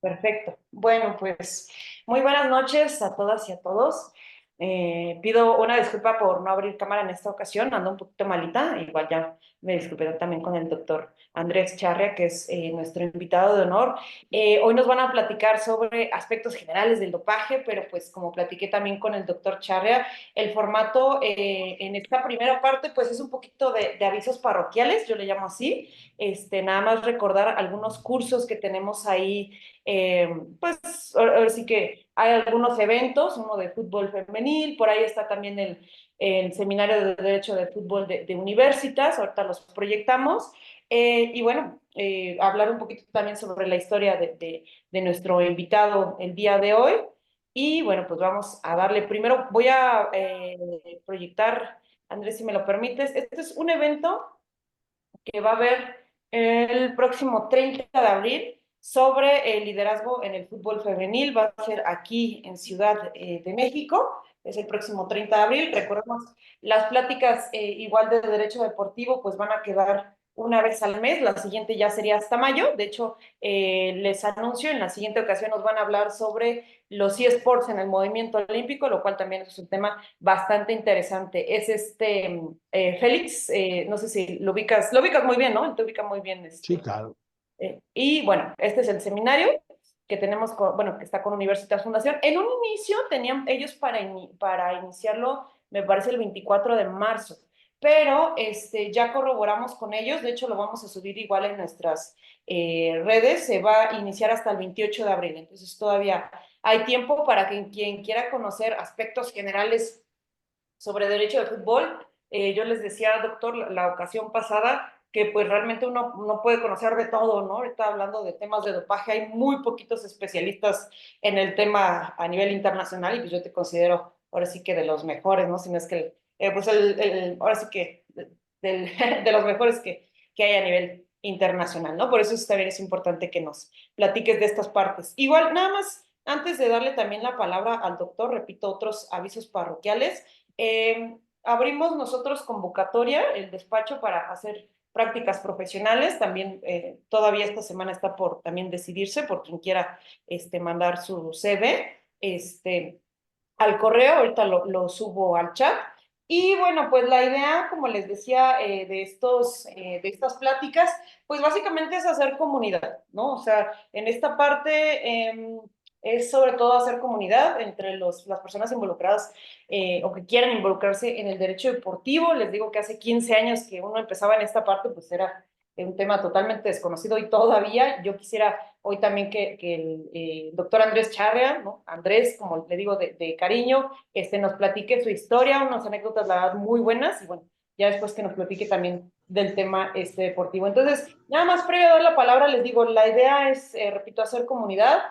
Perfecto. Bueno, pues muy buenas noches a todas y a todos. Pido una disculpa por no abrir cámara en esta ocasión, ando un poquito malita. Igual ya me disculpé también con el doctor Andrés Charria, que es nuestro invitado de honor. Hoy nos van a platicar sobre aspectos generales del dopaje, pero pues como platiqué también con el doctor Charria, el formato en esta primera parte pues es un poquito de avisos parroquiales, yo le llamo así. Nada más recordar algunos cursos que tenemos ahí, eh, pues ahora sí que hay algunos eventos, uno de fútbol femenil, por ahí está también el seminario de Derecho de Fútbol de Universitas, ahorita los proyectamos, y bueno, hablar un poquito también sobre la historia de nuestro invitado el día de hoy, y bueno, pues vamos a darle, primero voy a proyectar, Andrés, si me lo permites, este es un evento que va a haber el próximo 30 de abril sobre el liderazgo en el fútbol femenil. Va a ser aquí en Ciudad de México. Es el próximo 30 de abril. Recordemos, las pláticas igual de derecho deportivo pues van a quedar una vez al mes. La siguiente ya sería hasta mayo. De hecho, les anuncio, en la siguiente ocasión nos van a hablar sobre los eSports en el movimiento olímpico, lo cual también es un tema bastante interesante. Es Félix, no sé si lo ubicas muy bien, ¿no? Te ubica muy bien. Sí, claro. Y bueno, este es el seminario que tenemos, bueno, que está con Universitas Fundación. En un inicio tenían ellos para iniciarlo, me parece el 24 de marzo, pero ya corroboramos con ellos, de hecho lo vamos a subir igual en nuestras redes, se va a iniciar hasta el 28 de abril, entonces todavía hay tiempo para que quien quiera conocer aspectos generales sobre derecho de fútbol. Yo les decía, doctor, la ocasión pasada, que pues realmente uno no puede conocer de todo, ¿no? Ahorita hablando de temas de dopaje, hay muy poquitos especialistas en el tema a nivel internacional y pues yo te considero ahora sí que de los mejores, ¿no? Si no es que, pues ahora sí que de los mejores que hay a nivel internacional, ¿no? Por eso también es importante que nos platiques de estas partes. Igual, nada más, antes de darle también la palabra al doctor, repito otros avisos parroquiales. Abrimos nosotros convocatoria, el despacho para hacer prácticas profesionales. También todavía esta semana está por también decidirse por quien quiera mandar su CV al correo. Ahorita lo subo al chat. Y bueno, pues la idea, como les decía, de estas pláticas, pues básicamente es hacer comunidad, ¿no? O sea, en esta parte es sobre todo hacer comunidad entre las personas involucradas o que quieran involucrarse en el derecho deportivo. Les digo que hace 15 años que uno empezaba en esta parte, pues era un tema totalmente desconocido y todavía yo quisiera hoy también que el doctor Andrés Charria, ¿no? Andrés, como le digo de cariño, nos platique su historia, unas anécdotas, la verdad, muy buenas, y bueno, ya después que nos platique también del tema deportivo. Entonces, nada más previo a dar la palabra, les digo, la idea es, repito, hacer comunidad,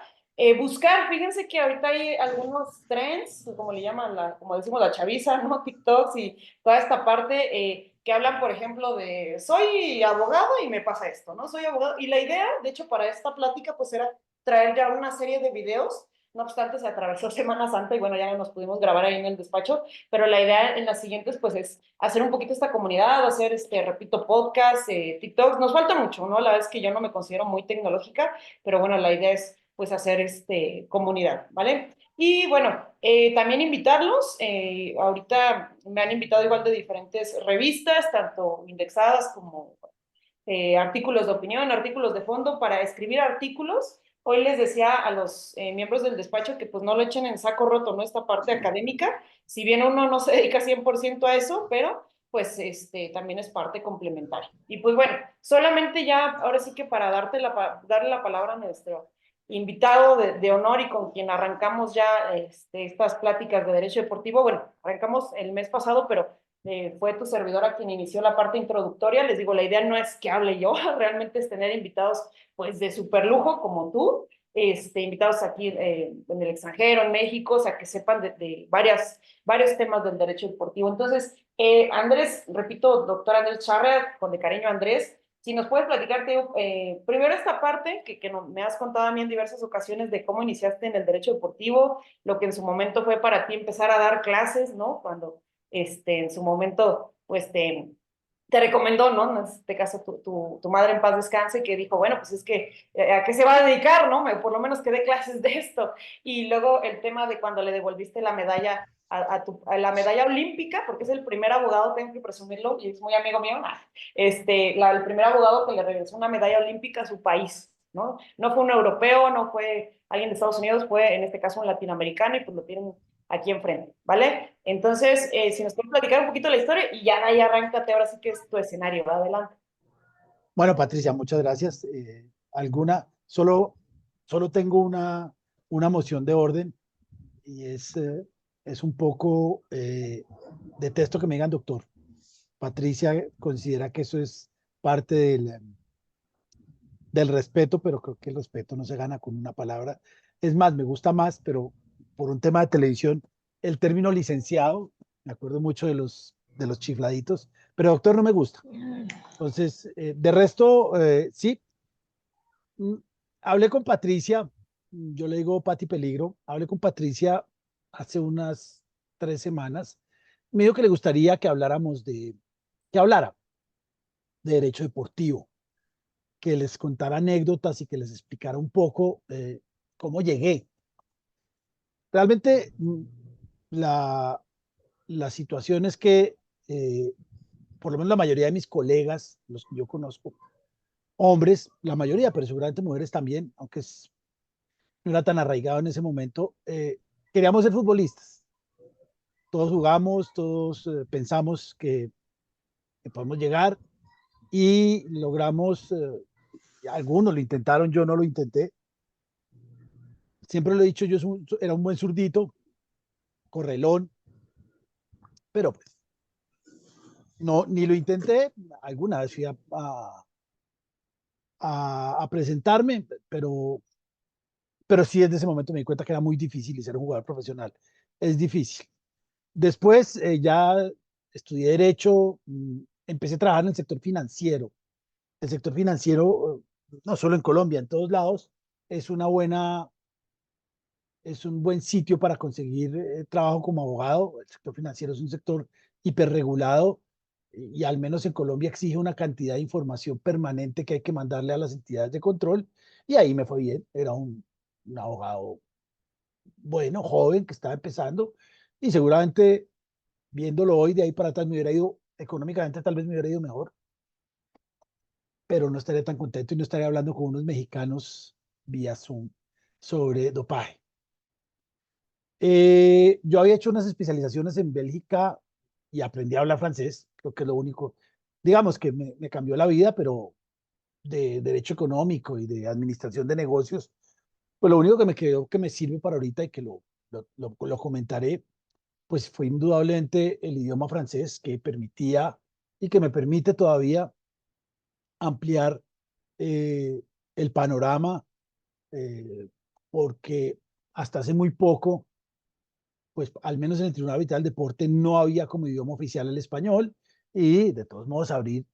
buscar, fíjense que ahorita hay algunos trends, como le llaman, como decimos la chaviza, ¿no? TikToks y toda esta parte, que hablan, por ejemplo, de soy abogado y me pasa esto, ¿no? Soy abogado. Y la idea, de hecho, para esta plática, pues era traer ya una serie de videos. No obstante, se atravesó Semana Santa y bueno, ya no nos pudimos grabar ahí en el despacho, pero la idea en las siguientes, pues es hacer un poquito esta comunidad, hacer, repito, podcast, TikToks. Nos falta mucho, ¿no? La verdad es que yo no me considero muy tecnológica, pero bueno, la idea es pues hacer comunidad, ¿vale? Y bueno, también invitarlos. Ahorita me han invitado igual de diferentes revistas, tanto indexadas como artículos de opinión, artículos de fondo, para escribir artículos. Hoy les decía a los miembros del despacho que pues no lo echen en saco roto, ¿no? Esta parte académica, si bien uno no se dedica 100% a eso, pero pues también es parte complementaria. Y pues bueno, solamente ya, ahora sí que para darle la palabra a nuestro invitado de honor y con quien arrancamos ya estas pláticas de derecho deportivo. Bueno, arrancamos el mes pasado, pero fue tu servidora quien inició la parte introductoria. Les digo, la idea no es que hable yo, realmente es tener invitados pues de super lujo como tú, invitados aquí en el extranjero, en México, o sea, que sepan de varios temas del derecho deportivo. Entonces, Andrés, repito, doctor Andrés Charra, con de cariño Andrés, si nos puedes platicar, primero esta parte que me has contado a mí en diversas ocasiones de cómo iniciaste en el derecho deportivo, lo que en su momento fue para ti empezar a dar clases, ¿no? Cuando en su momento, pues te recomendó, ¿no? En este caso, tu madre en paz descanse, que dijo, bueno, pues es que, ¿a qué se va a dedicar, no? Por lo menos que dé clases de esto. Y luego el tema de cuando le devolviste la medalla a la medalla olímpica, porque es el primer abogado, tengo que presumirlo, y es muy amigo mío, el primer abogado que le regresó una medalla olímpica a su país, ¿no? No fue un europeo, no fue alguien de Estados Unidos, fue en este caso un latinoamericano, y pues lo tienen aquí enfrente, ¿vale? Entonces, si nos puedes platicar un poquito la historia y ya de ahí arráncate, ahora sí que es tu escenario, va adelante. Bueno, Patricia, muchas gracias. Solo tengo una moción de orden y es un poco, detesto que me digan doctor. Patricia considera que eso es parte del respeto, pero creo que el respeto no se gana con una palabra. Es más, me gusta más, pero por un tema de televisión, el término licenciado, me acuerdo mucho de los chifladitos, pero doctor no me gusta. Entonces, de resto, sí, mm, hablé con Patricia, yo le digo Pati Peligro, hablé con Patricia hace unas 3 semanas, me dijo que le gustaría que habláramos que hablara de derecho deportivo, que les contara anécdotas y que les explicara un poco cómo llegué. Realmente la, la situación es que, por lo menos la mayoría de mis colegas, los que yo conozco, hombres, la mayoría, pero seguramente mujeres también, aunque no era tan arraigado en ese momento, queríamos ser futbolistas. Todos jugamos, todos pensamos que podemos llegar y logramos, algunos lo intentaron, yo no lo intenté. Siempre lo he dicho, era un buen zurdito, correlón, pero pues no, ni lo intenté. Alguna vez fui a presentarme, pero sí desde ese momento me di cuenta que era muy difícil y ser un jugador profesional es difícil. Después ya estudié Derecho, empecé a trabajar en el sector financiero. El sector financiero, no solo en Colombia, en todos lados, es una buena, es un buen sitio para conseguir trabajo como abogado. El sector financiero es un sector hiperregulado y al menos en Colombia exige una cantidad de información permanente que hay que mandarle a las entidades de control y ahí me fue bien. Era un abogado bueno, joven, que estaba empezando y seguramente viéndolo hoy de ahí para atrás me hubiera ido, económicamente tal vez me hubiera ido mejor, pero no estaría tan contento y no estaría hablando con unos mexicanos vía Zoom sobre dopaje. Yo había hecho unas especializaciones en Bélgica y aprendí a hablar francés, creo que es lo único, digamos que me cambió la vida, pero de derecho económico y de administración de negocios, pues lo único que me quedó que me sirve para ahorita y que lo comentaré, pues fue indudablemente el idioma francés que permitía y que me permite todavía ampliar eh, el panorama, eh, porque hasta hace muy poco, pues al menos en el Tribunal Arbitral del Deporte no había como idioma oficial el español y de todos modos abrir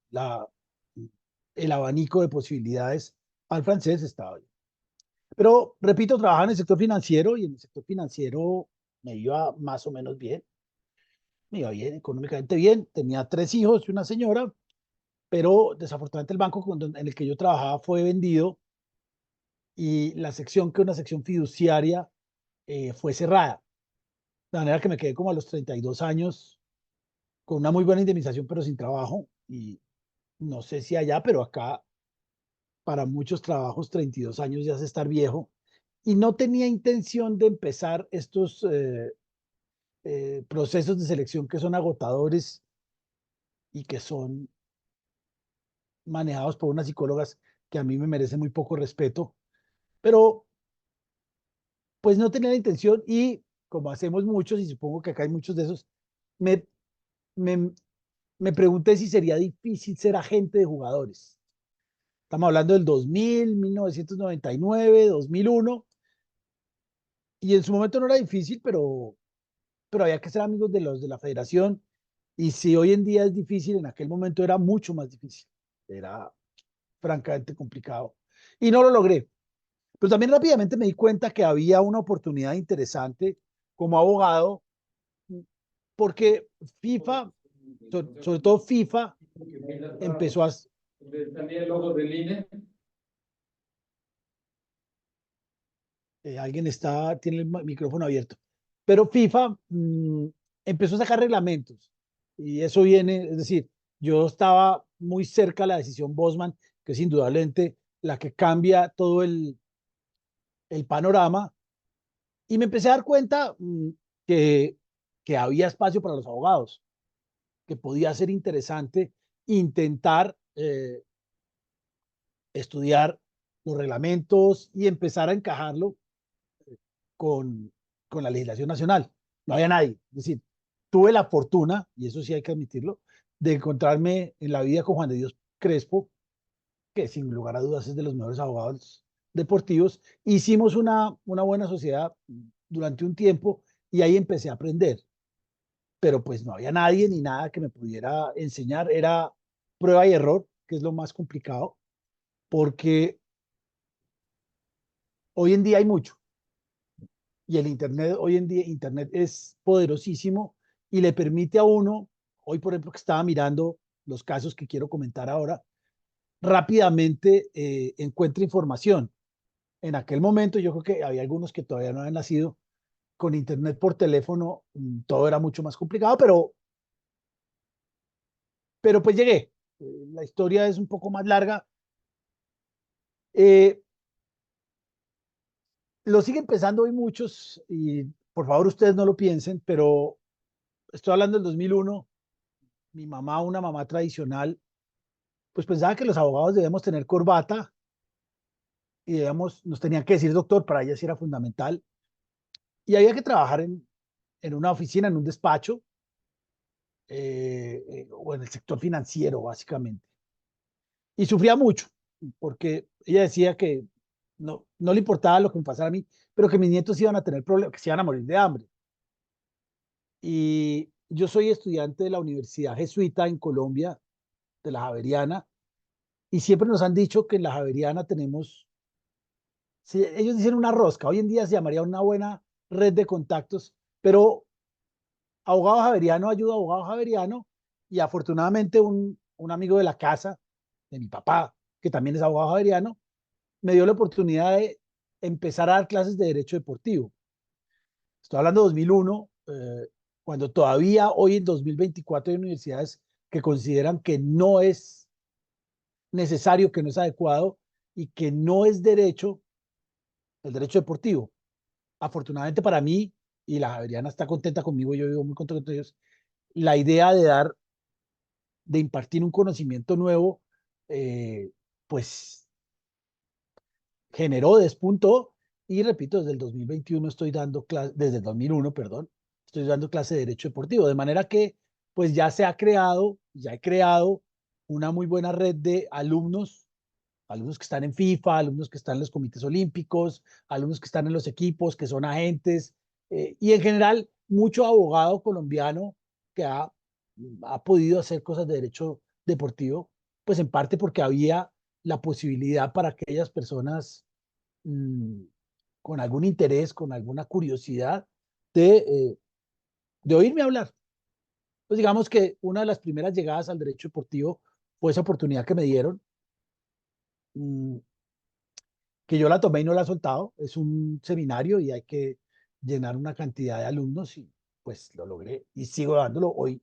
el abanico de posibilidades al francés estaba bien. Pero repito, trabajaba en el sector financiero y en el sector financiero me iba más o menos bien, me iba bien, económicamente bien, tenía 3 hijos y una señora, pero desafortunadamente el banco en el que yo trabajaba fue vendido y la sección, que es una sección fiduciaria, fue cerrada. De manera que me quedé como a los 32 años con una muy buena indemnización, pero sin trabajo. Y no sé si allá, pero acá para muchos trabajos 32 años ya es estar viejo. Y no tenía intención de empezar estos procesos de selección que son agotadores y que son manejados por unas psicólogas que a mí me merecen muy poco respeto. Pero pues no tenía la intención y como hacemos muchos, y supongo que acá hay muchos de esos, me, me, me pregunté si sería difícil ser agente de jugadores. Estamos hablando del 2000, 1999, 2001, y en su momento no era difícil, pero había que ser amigos de los de la federación, y si hoy en día es difícil, en aquel momento era mucho más difícil, era francamente complicado, y no lo logré. Pero también rápidamente me di cuenta que había una oportunidad interesante como abogado porque FIFA, sobre todo FIFA, Porque ahí la estaba, empezó a, donde salía el logo del INE. alguien tiene el micrófono abierto, pero FIFA empezó a sacar reglamentos y eso viene, es decir, yo estaba muy cerca de la decisión Bosman, que es indudablemente la que cambia todo el panorama, y me empecé a dar cuenta que, que había espacio para los abogados, que podía ser interesante intentar estudiar los reglamentos y empezar a encajarlo con, con la legislación nacional. No había nadie. Es decir, tuve la fortuna, y eso sí hay que admitirlo, de encontrarme en la vida con Juan de Dios Crespo, que sin lugar a dudas es de los mejores abogados deportivos. Hicimos una buena sociedad durante un tiempo y ahí empecé a aprender, pero pues no había nadie ni nada que me pudiera enseñar. Era prueba y error, que es lo más complicado, porque hoy en día hay mucho. Y el Internet, hoy en día, Internet es poderosísimo y le permite a uno, hoy por ejemplo que estaba mirando los casos que quiero comentar ahora, rápidamente encuentra información. En aquel momento yo creo que había algunos que todavía no habían nacido, con Internet por teléfono todo era mucho más complicado, pero pues llegué. La historia es un poco más larga. Eh, lo siguen pensando hoy muchos y por favor ustedes no lo piensen, pero estoy hablando del 2001. Mi mamá, una mamá tradicional, pues pensaba que los abogados debemos tener corbata y debemos, nos tenían que decir doctor, para ella sí era fundamental. Y había que trabajar en una oficina, en un despacho, o en el sector financiero, básicamente. Y sufría mucho, porque ella decía que no le importaba lo que me pasara a mí, pero que mis nietos iban a tener problemas, que se iban a morir de hambre. Y yo soy estudiante de la Universidad Jesuita en Colombia, de la Javeriana, y siempre nos han dicho que en la Javeriana tenemos, sí, ellos dicen una rosca, hoy en día se llamaría una buena red de contactos, pero abogado javeriano ayuda a abogado javeriano y afortunadamente un amigo de la casa, de mi papá, que también es abogado javeriano, me dio la oportunidad de empezar a dar clases de derecho deportivo. Estoy hablando de 2001, cuando todavía hoy en 2024 hay universidades que consideran que no es necesario, que no es adecuado y que no es derecho el derecho deportivo. Afortunadamente para mí, y la Javeriana está contenta conmigo, yo vivo muy contento con ellos, la idea de dar, de impartir un conocimiento nuevo, eh, pues generó, despuntó, y repito, desde el 2021 estoy dando clase, desde el 2001, perdón, estoy dando clase de Derecho Deportivo, de manera que pues ya se ha creado, ya he creado una muy buena red de alumnos, alumnos que están en FIFA, alumnos que están en los comités olímpicos, alumnos que están en los equipos, que son agentes, y en general mucho abogado colombiano que ha podido hacer cosas de derecho deportivo, pues en parte porque había la posibilidad para aquellas personas mmm, con algún interés, con alguna curiosidad de oírme hablar. Pues digamos que una de las primeras llegadas al derecho deportivo fue esa oportunidad que me dieron, mmm, que yo la tomé y no la he soltado. Es un seminario y hay que llenar una cantidad de alumnos y pues lo logré y sigo dándolo. Hoy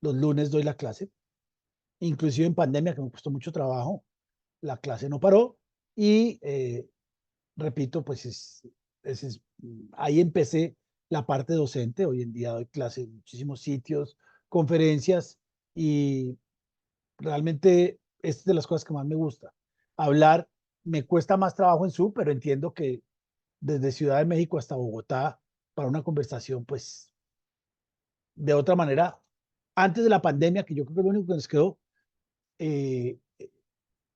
los lunes doy la clase, inclusive en pandemia que me costó mucho trabajo, la clase no paró y repito, pues ahí empecé la parte docente. Hoy en día doy clase en muchísimos sitios, conferencias y realmente es de las cosas que más me gusta. Hablar me cuesta más trabajo en Zoom, pero entiendo que desde Ciudad de México hasta Bogotá para una conversación, pues de otra manera, antes de la pandemia, que yo creo que lo único que nos quedó, eh,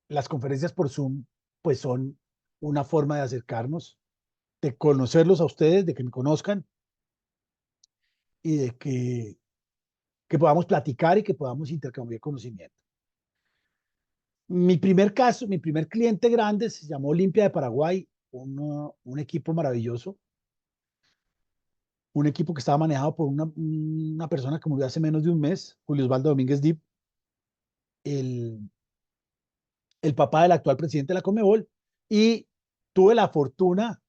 las conferencias por Zoom, pues son una forma de acercarnos, de conocerlos a ustedes, de que me conozcan y de que podamos platicar y que podamos intercambiar conocimiento. Mi primer caso, mi primer cliente grande se llamó Olimpia de Paraguay, un equipo maravilloso, un equipo que estaba manejado por una persona que murió hace menos de un mes, Julio Osvaldo Domínguez Dip, el, el papá del actual presidente de la Conmebol, y tuve la fortuna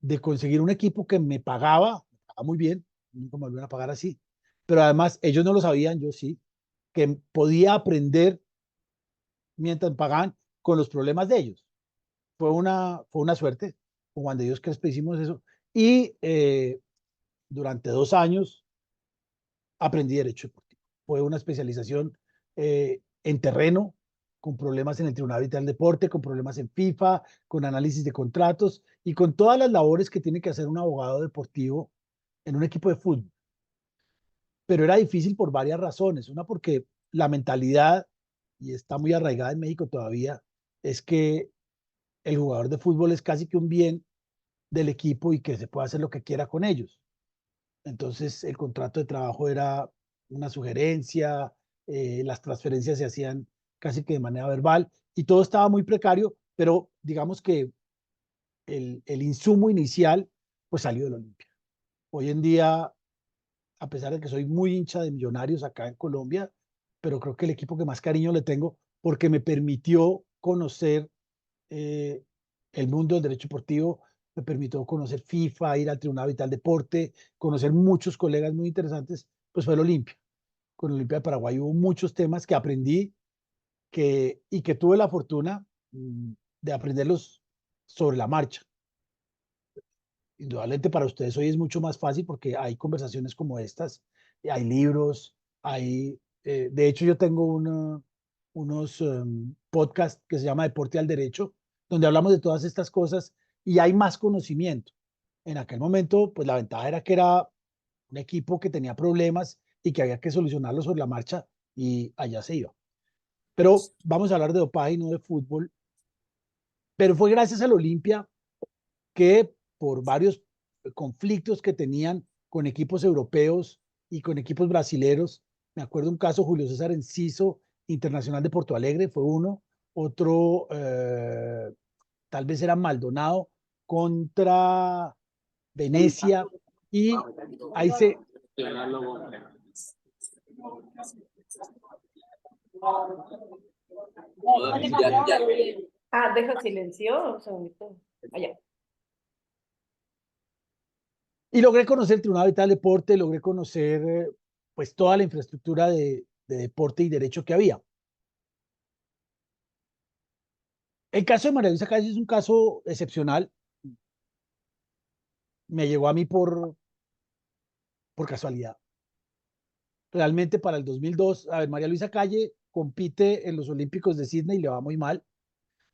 de conseguir un equipo que me pagaba muy bien, nunca me volvieron a pagar así, pero además ellos no lo sabían, yo sí, que podía aprender mientras pagaban con los problemas de ellos. Fue una suerte, con Juan de Dios Crespo hicimos eso, y durante 2 años aprendí Derecho Deportivo. Fue una especialización en terreno, con problemas en el Tribunal Arbitral del Deporte, con problemas en FIFA, con análisis de contratos y con todas las labores que tiene que hacer un abogado deportivo en un equipo de fútbol. Pero era difícil por varias razones. Una, porque la mentalidad, y está muy arraigada en México todavía, es que el jugador de fútbol es casi que un bien del equipo y que se puede hacer lo que quiera con ellos. Entonces, el contrato de trabajo era una sugerencia, las transferencias se hacían casi que de manera verbal y todo estaba muy precario, pero digamos que el insumo inicial pues salió del Olimpia. Hoy en día, a pesar de que soy muy hincha de Millonarios acá en Colombia, pero creo que el equipo que más cariño le tengo porque me permitió conocer eh, el mundo del derecho deportivo, me permitió conocer FIFA, ir al Tribunal Vital Deporte, conocer muchos colegas muy interesantes, pues fue el Olimpia. Con el Olimpia de Paraguay hubo muchos temas que aprendí y que tuve la fortuna de aprenderlos sobre la marcha. Indudablemente para ustedes hoy es mucho más fácil porque hay conversaciones como estas, hay libros, de hecho yo tengo unos podcasts que se llama Deporte al Derecho, donde hablamos de todas estas cosas y hay más conocimiento. En aquel momento, pues la ventaja era que era un equipo que tenía problemas y que había que solucionarlos sobre la marcha y allá se iba. Pero vamos a hablar de dopaje y no de fútbol. Pero fue gracias al Olimpia que por varios conflictos que tenían con equipos europeos y con equipos brasileros, me acuerdo un caso, Julio César Enciso, Internacional de Porto Alegre, fue uno, otro tal vez era Maldonado contra Venecia, y ahí se... Ah, deja silencio, un segundito. Allá. Y logré conocer el Tribunal Vital Deporte, logré conocer pues toda la infraestructura de deporte y derecho que había. El caso de María Luisa Calle es un caso excepcional. Me llegó a mí por casualidad. Realmente para el 2002, a ver, María Luisa Calle compite en los Olímpicos de Sydney y le va muy mal.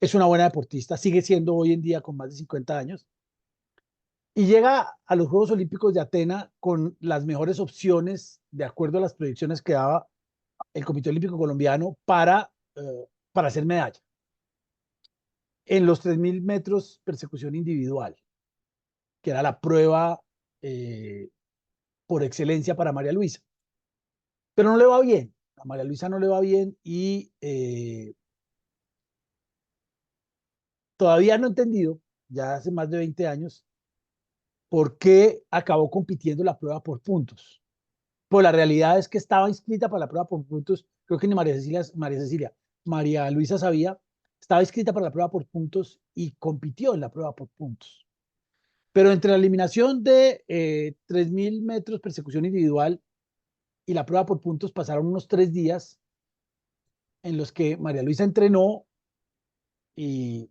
Es una buena deportista, sigue siendo hoy en día con más de 50 años. Y llega a los Juegos Olímpicos de Atenas con las mejores opciones, de acuerdo a las proyecciones que daba el Comité Olímpico Colombiano, para hacer medalla. En los 3.000 metros persecución individual, que era la prueba por excelencia para María Luisa. Pero no le va bien, a María Luisa no le va bien y todavía no he entendido, ya hace más de 20 años, por qué acabó compitiendo la prueba por puntos. Pues la realidad es que estaba inscrita para la prueba por puntos, creo que ni María Luisa sabía, estaba inscrita para la prueba por puntos y compitió en la prueba por puntos. Pero entre la eliminación de 3.000 metros persecución individual y la prueba por puntos pasaron unos 3 días en los que María Luisa entrenó y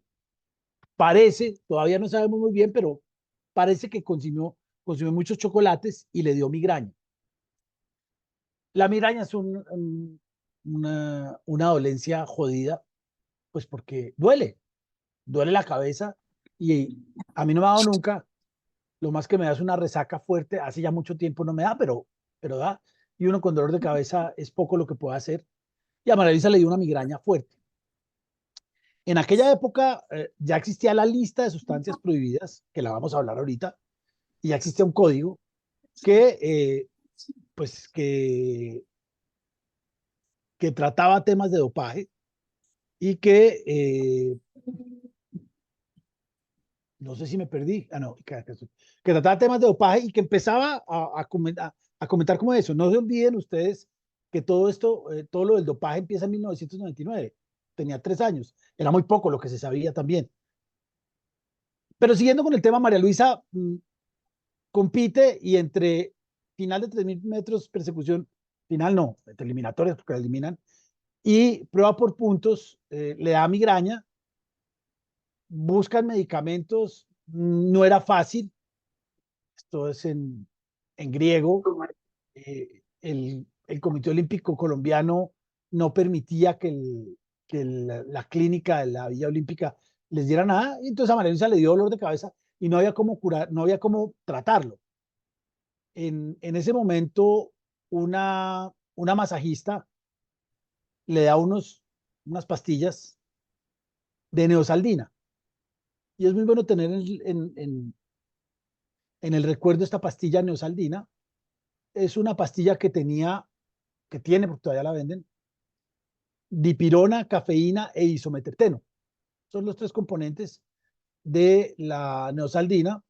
parece, todavía no sabemos muy bien, pero parece que consumió muchos chocolates y le dio migraña. La migraña es una dolencia jodida, pues porque duele la cabeza y a mí no me ha dado nunca. Lo más que me da es una resaca fuerte, hace ya mucho tiempo no me da, pero da. Y uno con dolor de cabeza es poco lo que puede hacer. Y a María Luisa le dio una migraña fuerte. En aquella época ya existía la lista de sustancias prohibidas, que la vamos a hablar ahorita, y ya existía un código que, pues, que trataba temas de dopaje y no sé si me perdí, no, que trataba temas de dopaje y que empezaba a comentar como eso. No se olviden ustedes que todo esto, todo lo del dopaje empieza en 1999. Tenía 3 años. Era muy poco lo que se sabía también. Pero siguiendo con el tema, María Luisa compite y entre final de 3.000 metros, persecución, final no, entre eliminatorias porque la eliminan, y prueba por puntos, le da migraña, buscan medicamentos, no era fácil, esto es en griego, el Comité Olímpico Colombiano no permitía que la clínica de la Villa Olímpica les diera nada, y entonces a María Luisa le dio dolor de cabeza y no había cómo curar, no había cómo tratarlo. En ese momento, una masajista le da unas pastillas de neosaldina, y es muy bueno tener en el recuerdo esta pastilla neosaldina. Es una pastilla que tiene, porque todavía la venden, dipirona, cafeína e isometerteno. Son los 3 componentes de la neosaldina.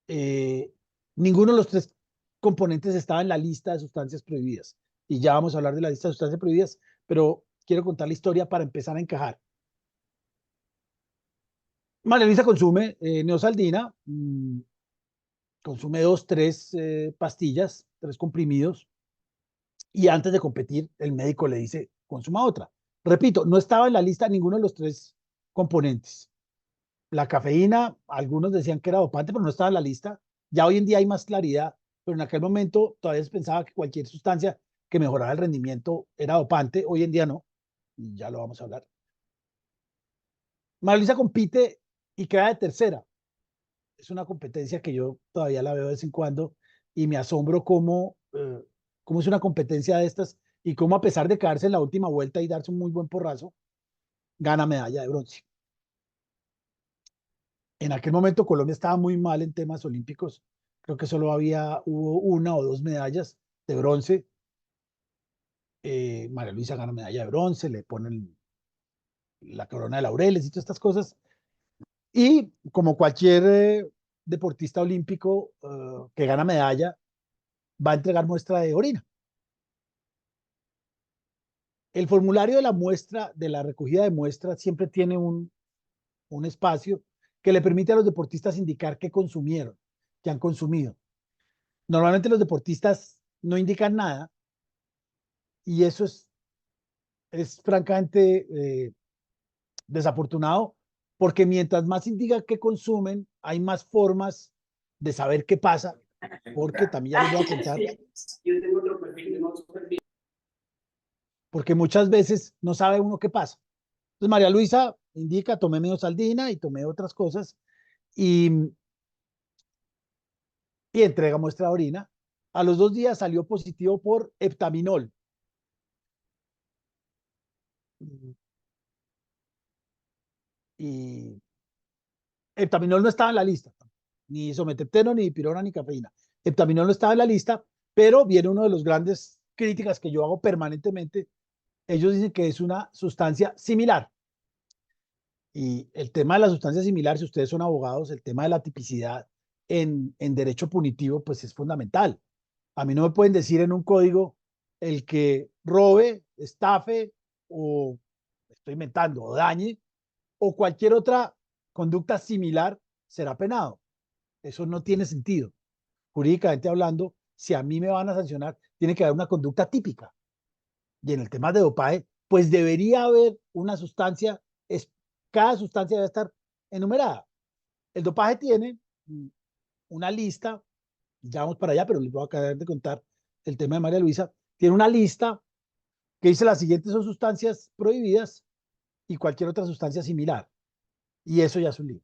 Ninguno de los 3 componentes estaba en la lista de sustancias prohibidas. Y ya vamos a hablar de la lista de sustancias prohibidas, pero quiero contar la historia para empezar a encajar. María Luisa consume neosaldina, consume 2, 3 pastillas, 3 comprimidos, y antes de competir, el médico le dice, consuma otra. Repito, no estaba en la lista ninguno de los 3 componentes. La cafeína, algunos decían que era dopante, pero no estaba en la lista. Ya hoy en día hay más claridad, pero en aquel momento todavía se pensaba que cualquier sustancia que mejorara el rendimiento era dopante. Hoy en día no, y ya lo vamos a hablar. María Luisa compite y queda de tercera. Es una competencia que yo todavía la veo de vez en cuando y me asombro cómo es una competencia de estas y cómo, a pesar de quedarse en la última vuelta y darse un muy buen porrazo, gana medalla de bronce. En aquel momento Colombia estaba muy mal en temas olímpicos. Creo que solo hubo 1 o 2 medallas de bronce. María Luisa gana medalla de bronce, le ponen la corona de laureles y todas estas cosas. Y como cualquier deportista olímpico que gana medalla, va a entregar muestra de orina. El formulario de la muestra, de la recogida de muestras, siempre tiene un espacio que le permite a los deportistas indicar qué consumieron, qué han consumido. Normalmente los deportistas no indican nada, y eso es francamente desafortunado, porque mientras más indica qué consumen, hay más formas de saber qué pasa, porque también ya les voy a contar, Yo tengo otro perfil, tengo otro perfil. porque muchas veces no sabe uno qué pasa. Entonces María Luisa indica, tomé neosaldina y tomé otras cosas, y, y entrega muestra de orina. A los 2 días salió positivo por heptaminol. Y heptaminol no estaba en la lista, ni isometerteno, ni dipirona, ni cafeína. Heptaminol no estaba en la lista, pero viene uno de los grandes críticas que yo hago permanentemente. Ellos dicen que es una sustancia similar. Y el tema de la sustancia similar, si ustedes son abogados, el tema de la tipicidad en derecho punitivo, pues es fundamental. A mí no me pueden decir en un código el que robe, estafe, o estoy inventando, o dañe, o cualquier otra conducta similar será penado. Eso no tiene sentido. Jurídicamente hablando, si a mí me van a sancionar, tiene que haber una conducta típica. Y en el tema de dopaje, pues debería haber una sustancia, cada sustancia debe estar enumerada. El dopaje tiene una lista, ya vamos para allá, pero les voy a acabar de contar el tema de María Luisa. Tiene una lista que dice las siguientes son sustancias prohibidas y cualquier otra sustancia similar. Y eso ya es un lío.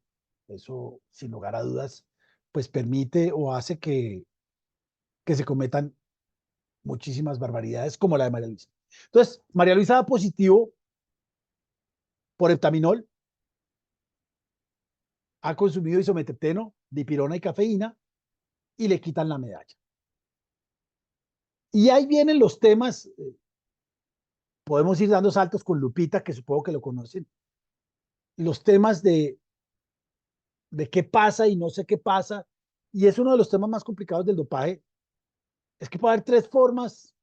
Eso, sin lugar a dudas, pues permite o hace que se cometan muchísimas barbaridades como la de María Luisa. Entonces, María Luisa da positivo por heptaminol, ha consumido isometerteno, dipirona y cafeína, y le quitan la medalla. Y ahí vienen los temas, podemos ir dando saltos con Lupita, que supongo que lo conocen, los temas de qué pasa y no sé qué pasa, y es uno de los temas más complicados del dopaje. Es que puede haber 3 formas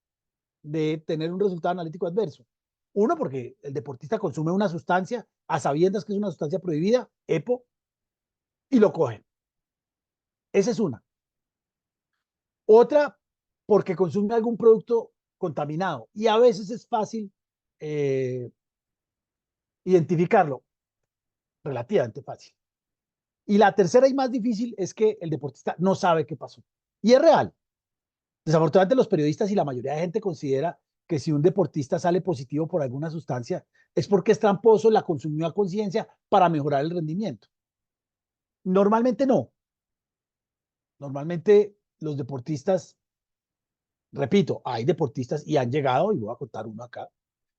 de tener un resultado analítico adverso. Uno, porque el deportista consume una sustancia a sabiendas que es una sustancia prohibida, EPO, y lo cogen. Esa es una. Otra, porque consume algún producto contaminado. Y a veces es fácil eh, identificarlo, relativamente fácil. Y la tercera y más difícil es que el deportista no sabe qué pasó. Y es real. Desafortunadamente los periodistas y la mayoría de gente considera que si un deportista sale positivo por alguna sustancia es porque es tramposo, la consumió a conciencia para mejorar el rendimiento. Normalmente no. Normalmente los deportistas, repito, hay deportistas y han llegado, y voy a contar uno acá,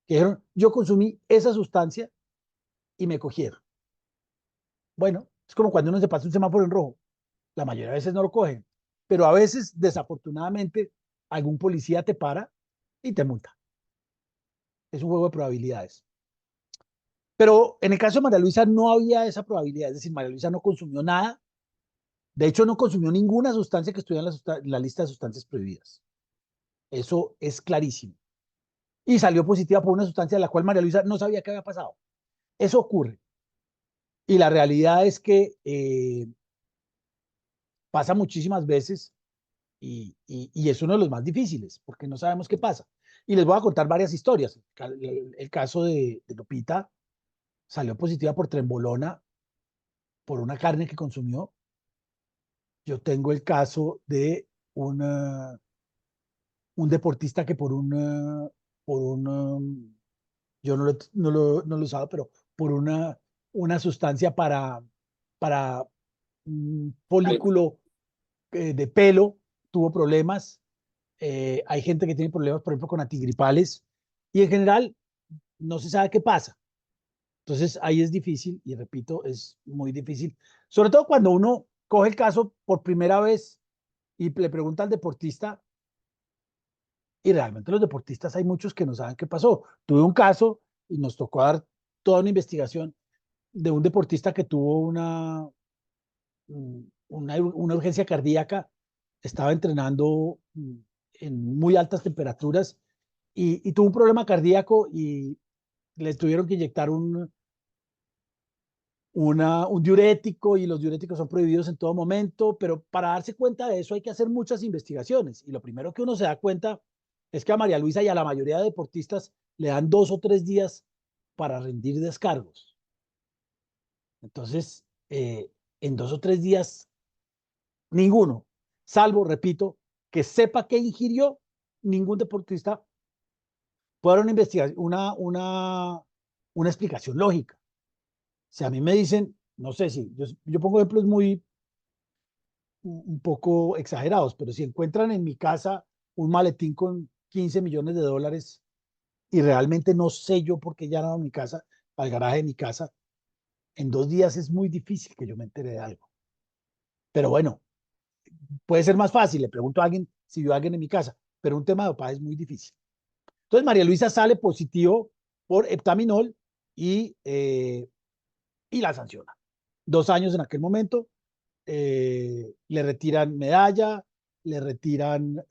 que dijeron, yo consumí esa sustancia y me cogieron. Bueno, es como cuando uno se pasa un semáforo en rojo. La mayoría de veces no lo cogen, pero a veces, desafortunadamente, algún policía te para y te multa. Es un juego de probabilidades. Pero en el caso de María Luisa no había esa probabilidad, es decir, María Luisa no consumió nada, de hecho no consumió ninguna sustancia que estuviera en la lista de sustancias prohibidas. Eso es clarísimo. Y salió positiva por una sustancia de la cual María Luisa no sabía qué había pasado. Eso ocurre. Y la realidad es que pasa muchísimas veces y es uno de los más difíciles, porque no sabemos qué pasa. Y les voy a contar varias historias. El caso de Lupita salió positiva por trembolona, por una carne que consumió. Yo tengo el caso de un deportista que yo no lo he usado, pero por una sustancia para un folículo de pelo, tuvo problemas. Hay gente que tiene problemas, por ejemplo, con antigripales, y en general no se sabe qué pasa. Entonces ahí es difícil, y repito, es muy difícil, sobre todo cuando uno coge el caso por primera vez y le pregunta al deportista, y realmente los deportistas hay muchos que no saben qué pasó. Tuve un caso y nos tocó dar toda una investigación de un deportista que tuvo una urgencia cardíaca, estaba entrenando en muy altas temperaturas y tuvo un problema cardíaco y le tuvieron que inyectar un diurético, y los diuréticos son prohibidos en todo momento, pero para darse cuenta de eso hay que hacer muchas investigaciones. Y lo primero que uno se da cuenta es que a María Luisa y a la mayoría de deportistas le dan 2 o 3 días para rendir descargos. Entonces, en 2 o 3 días, ninguno, salvo, repito, que sepa qué ingirió, ningún deportista puede dar una investigación, una explicación lógica. Si a mí me dicen, no sé si, yo pongo ejemplos muy un poco exagerados, pero si encuentran en mi casa un maletín con 15 millones de dólares y realmente no sé yo por qué llamaron a mi casa, al garaje de mi casa, en 2 días es muy difícil que yo me entere de algo. Pero bueno, puede ser más fácil, le pregunto a alguien si vio a alguien en mi casa, pero un tema de dopaje es muy difícil. Entonces María Luisa sale positivo por heptaminol y la sanciona. 2 años en aquel momento, le retiran medalla, le retiran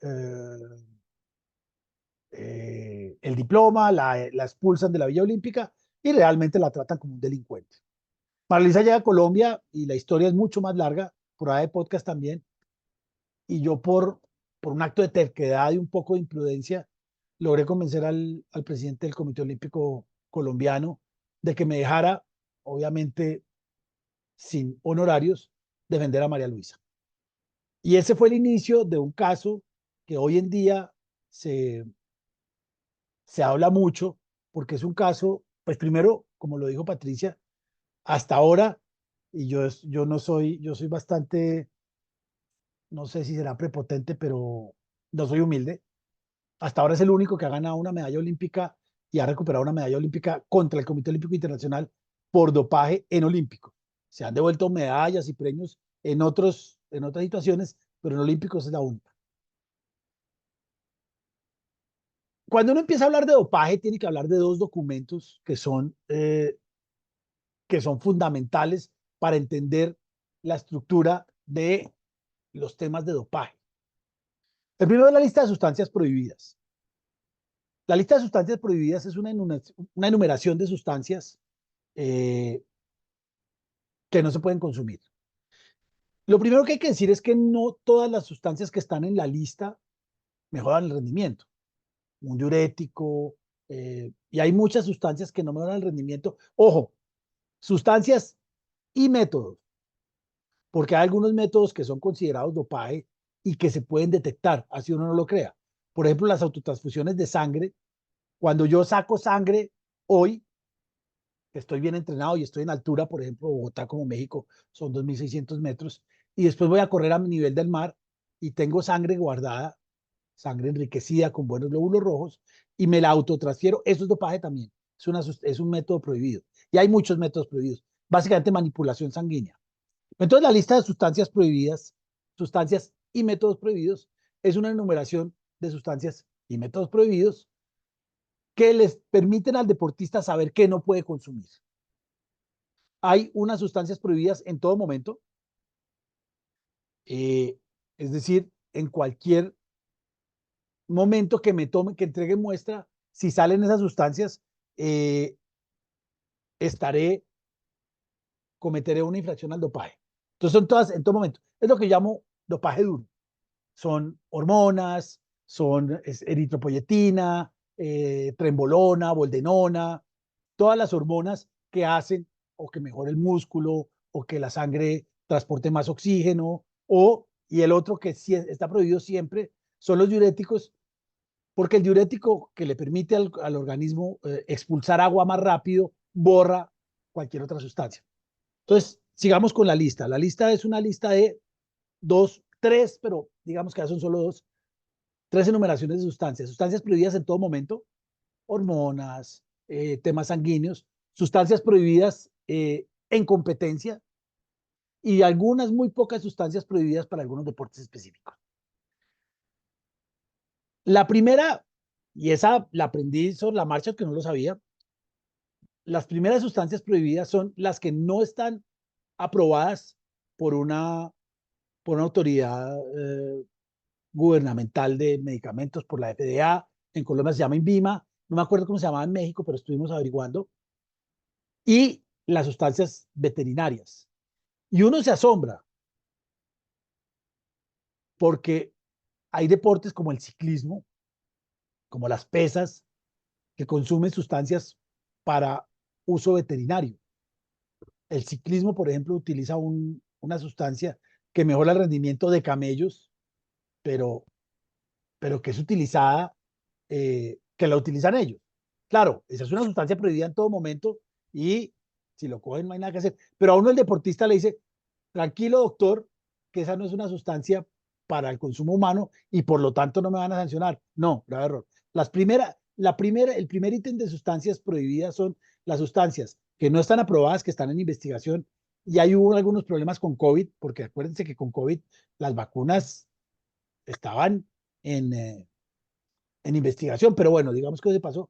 el diploma, la expulsan de la Villa Olímpica y realmente la tratan como un delincuente. Marlisa llega a Colombia y la historia es mucho más larga, por ahí de podcast también, y yo por un acto de terquedad y un poco de imprudencia logré convencer al presidente del Comité Olímpico Colombiano de que me dejara, obviamente sin honorarios, defender a María Luisa. Y ese fue el inicio de un caso que hoy en día se, se habla mucho, porque es un caso, pues primero, como lo dijo Patricia, hasta ahora, y yo no soy, yo soy bastante, no sé si será prepotente, pero no soy humilde. Hasta ahora es el único que ha ganado una medalla olímpica y ha recuperado una medalla olímpica contra el Comité Olímpico Internacional por dopaje en olímpico. Se han devuelto medallas y premios en otras situaciones, pero en olímpicos es la única. Cuando uno empieza a hablar de dopaje, tiene que hablar de dos documentos que son fundamentales para entender la estructura de los temas de dopaje. El primero es la lista de sustancias prohibidas. La lista de sustancias prohibidas es una enumeración de sustancias eh, que no se pueden consumir. Lo primero que hay que decir es que no todas las sustancias que están en la lista mejoran el rendimiento. Un diurético, y hay muchas sustancias que no mejoran el rendimiento. Ojo, sustancias y métodos, porque hay algunos métodos que son considerados dopaje y que se pueden detectar, así uno no lo crea. Por ejemplo, las autotransfusiones de sangre. Cuando yo saco sangre hoy, estoy bien entrenado y estoy en altura, por ejemplo, Bogotá como México son 2.600 metros, y después voy a correr a mi nivel del mar y tengo sangre guardada, sangre enriquecida con buenos glóbulos rojos, y me la autotransfiero. Eso es dopaje también, es un método prohibido. Y hay muchos métodos prohibidos, básicamente manipulación sanguínea. Entonces la lista de sustancias prohibidas, sustancias y métodos prohibidos, es una enumeración de sustancias y métodos prohibidos que les permiten al deportista saber qué no puede consumir. Hay unas sustancias prohibidas en todo momento, eh, es decir, en cualquier momento que me tome, que entregue muestra, si salen esas sustancias, eh, estaré, cometeré una infracción al dopaje. Entonces son todas en todo momento. Es lo que llamo dopaje duro. Son hormonas, son eritropoyetina, trembolona, boldenona, todas las hormonas que hacen o que mejore el músculo o que la sangre transporte más oxígeno, y el otro que sí está prohibido siempre son los diuréticos, porque el diurético que le permite al organismo expulsar agua más rápido borra cualquier otra sustancia. Entonces, sigamos con la lista. La lista es una lista de tres, pero digamos que ya son solo tres enumeraciones de sustancias. Sustancias prohibidas en todo momento, hormonas, temas sanguíneos, sustancias prohibidas en competencia y algunas muy pocas sustancias prohibidas para algunos deportes específicos. La primera, y esa la aprendí sobre la marcha, que no lo sabía, las primeras sustancias prohibidas son las que no están aprobadas por por una autoridad gubernamental de medicamentos, por la FDA. En Colombia se llama INVIMA, no me acuerdo cómo se llamaba en México, pero estuvimos averiguando, y las sustancias veterinarias. Y uno se asombra porque hay deportes como el ciclismo, como las pesas, que consumen sustancias para uso veterinario. El ciclismo, por ejemplo, utiliza una sustancia que mejora el rendimiento de camellos, pero, pero que es utilizada, que la utilizan ellos. Claro, esa es una sustancia prohibida en todo momento y si lo cogen no hay nada que hacer. Pero a uno el deportista le dice, tranquilo doctor, que esa no es una sustancia para el consumo humano y por lo tanto no me van a sancionar. No, grave error. El primer ítem de sustancias prohibidas son las sustancias que no están aprobadas, que están en investigación, y ahí hubo algunos problemas con COVID, porque acuérdense que con COVID las vacunas estaban en, en investigación, pero bueno, digamos que se pasó.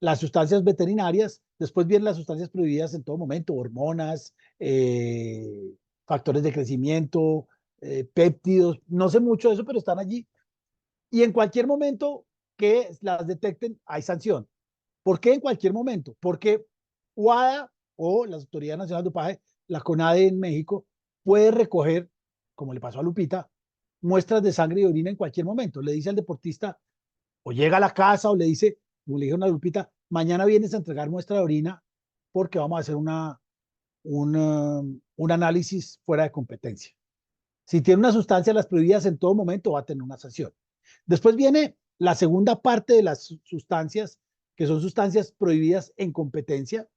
Las sustancias veterinarias, después vienen las sustancias prohibidas en todo momento, hormonas, factores de crecimiento, péptidos, no sé mucho de eso, pero están allí. Y en cualquier momento que las detecten, hay sanción. ¿Por qué en cualquier momento? Porque UADA o la Autoridad Nacional de Dopaje, la CONADE en México, puede recoger, como le pasó a Lupita, muestras de sangre y orina en cualquier momento. Le dice al deportista, o llega a la casa o le dice, como le dijo a Lupita, mañana vienes a entregar muestra de orina porque vamos a hacer un análisis fuera de competencia. Si tiene una sustancia las prohibidas en todo momento, va a tener una sanción. Después viene la segunda parte de las sustancias, que son sustancias prohibidas en competencia,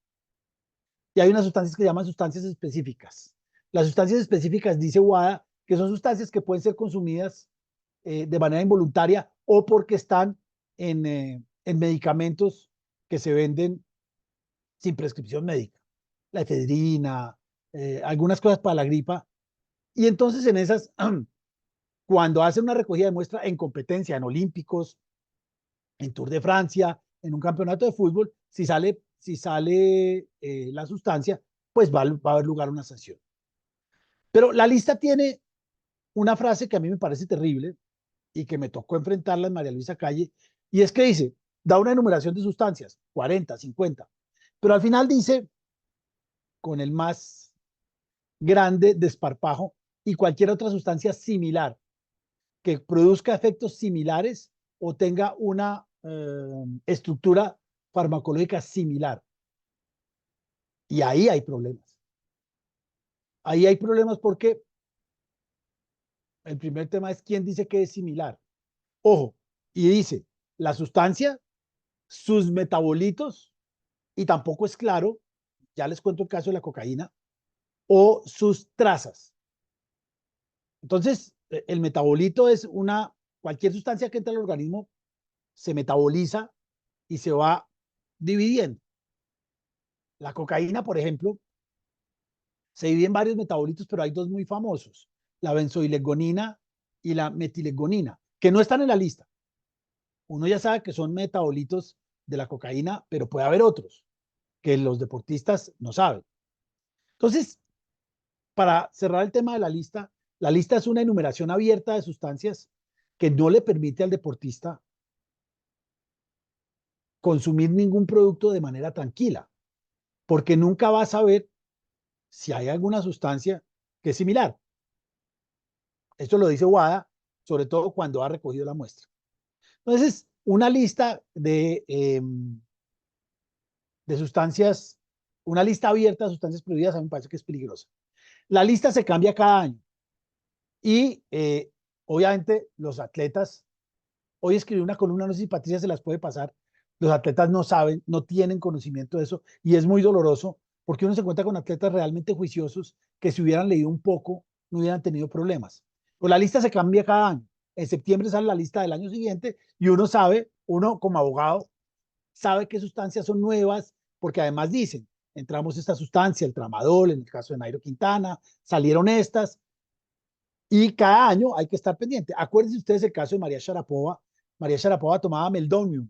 y hay unas sustancias que se llaman sustancias específicas. Las sustancias específicas, dice WADA, que son sustancias que pueden ser consumidas de manera involuntaria o porque están en medicamentos que se venden sin prescripción médica. La efedrina, algunas cosas para la gripa. Y entonces en esas, cuando hacen una recogida de muestra en competencia, en olímpicos, en Tour de Francia, en un campeonato de fútbol, si sale la sustancia, pues va a haber lugar a una sanción. Pero la lista tiene una frase que a mí me parece terrible y que me tocó enfrentarla en María Luisa Calle, y es que dice, da una enumeración de sustancias, 40, 50, pero al final dice, con el más grande desparpajo, y cualquier otra sustancia similar que produzca efectos similares o tenga una estructura farmacológica similar. Y ahí hay problemas. Ahí hay problemas porque el primer tema es quién dice que es similar. Ojo, y dice la sustancia, sus metabolitos, y tampoco es claro, ya les cuento el caso de la cocaína, o sus trazas. Entonces, el metabolito es cualquier sustancia que entra al organismo se metaboliza y se va dividiendo. La cocaína, por ejemplo, se divide en varios metabolitos, pero hay dos muy famosos, la benzoilegonina y la metilegonina, que no están en la lista. Uno ya sabe que son metabolitos de la cocaína, pero puede haber otros que los deportistas no saben. Entonces, para cerrar el tema de la lista es una enumeración abierta de sustancias que no le permite al deportista consumir ningún producto de manera tranquila, porque nunca va a saber si hay alguna sustancia que es similar. Esto lo dice WADA, sobre todo cuando ha recogido la muestra. Entonces, una lista de sustancias, una lista abierta de sustancias prohibidas a mí me parece que es peligrosa. La lista se cambia cada año y obviamente los atletas, hoy escribí una columna, no sé si Patricia se las puede pasar, los atletas no saben, no tienen conocimiento de eso y es muy doloroso porque uno se encuentra con atletas realmente juiciosos que si hubieran leído un poco no hubieran tenido problemas. Pues la lista se cambia cada año. En septiembre sale la lista del año siguiente y uno sabe, uno como abogado, sabe qué sustancias son nuevas, porque además dicen, entramos esta sustancia, el tramadol, en el caso de Nairo Quintana, salieron estas, y cada año hay que estar pendiente. Acuérdense ustedes el caso de María Sharapova. María Sharapova tomaba meldonium.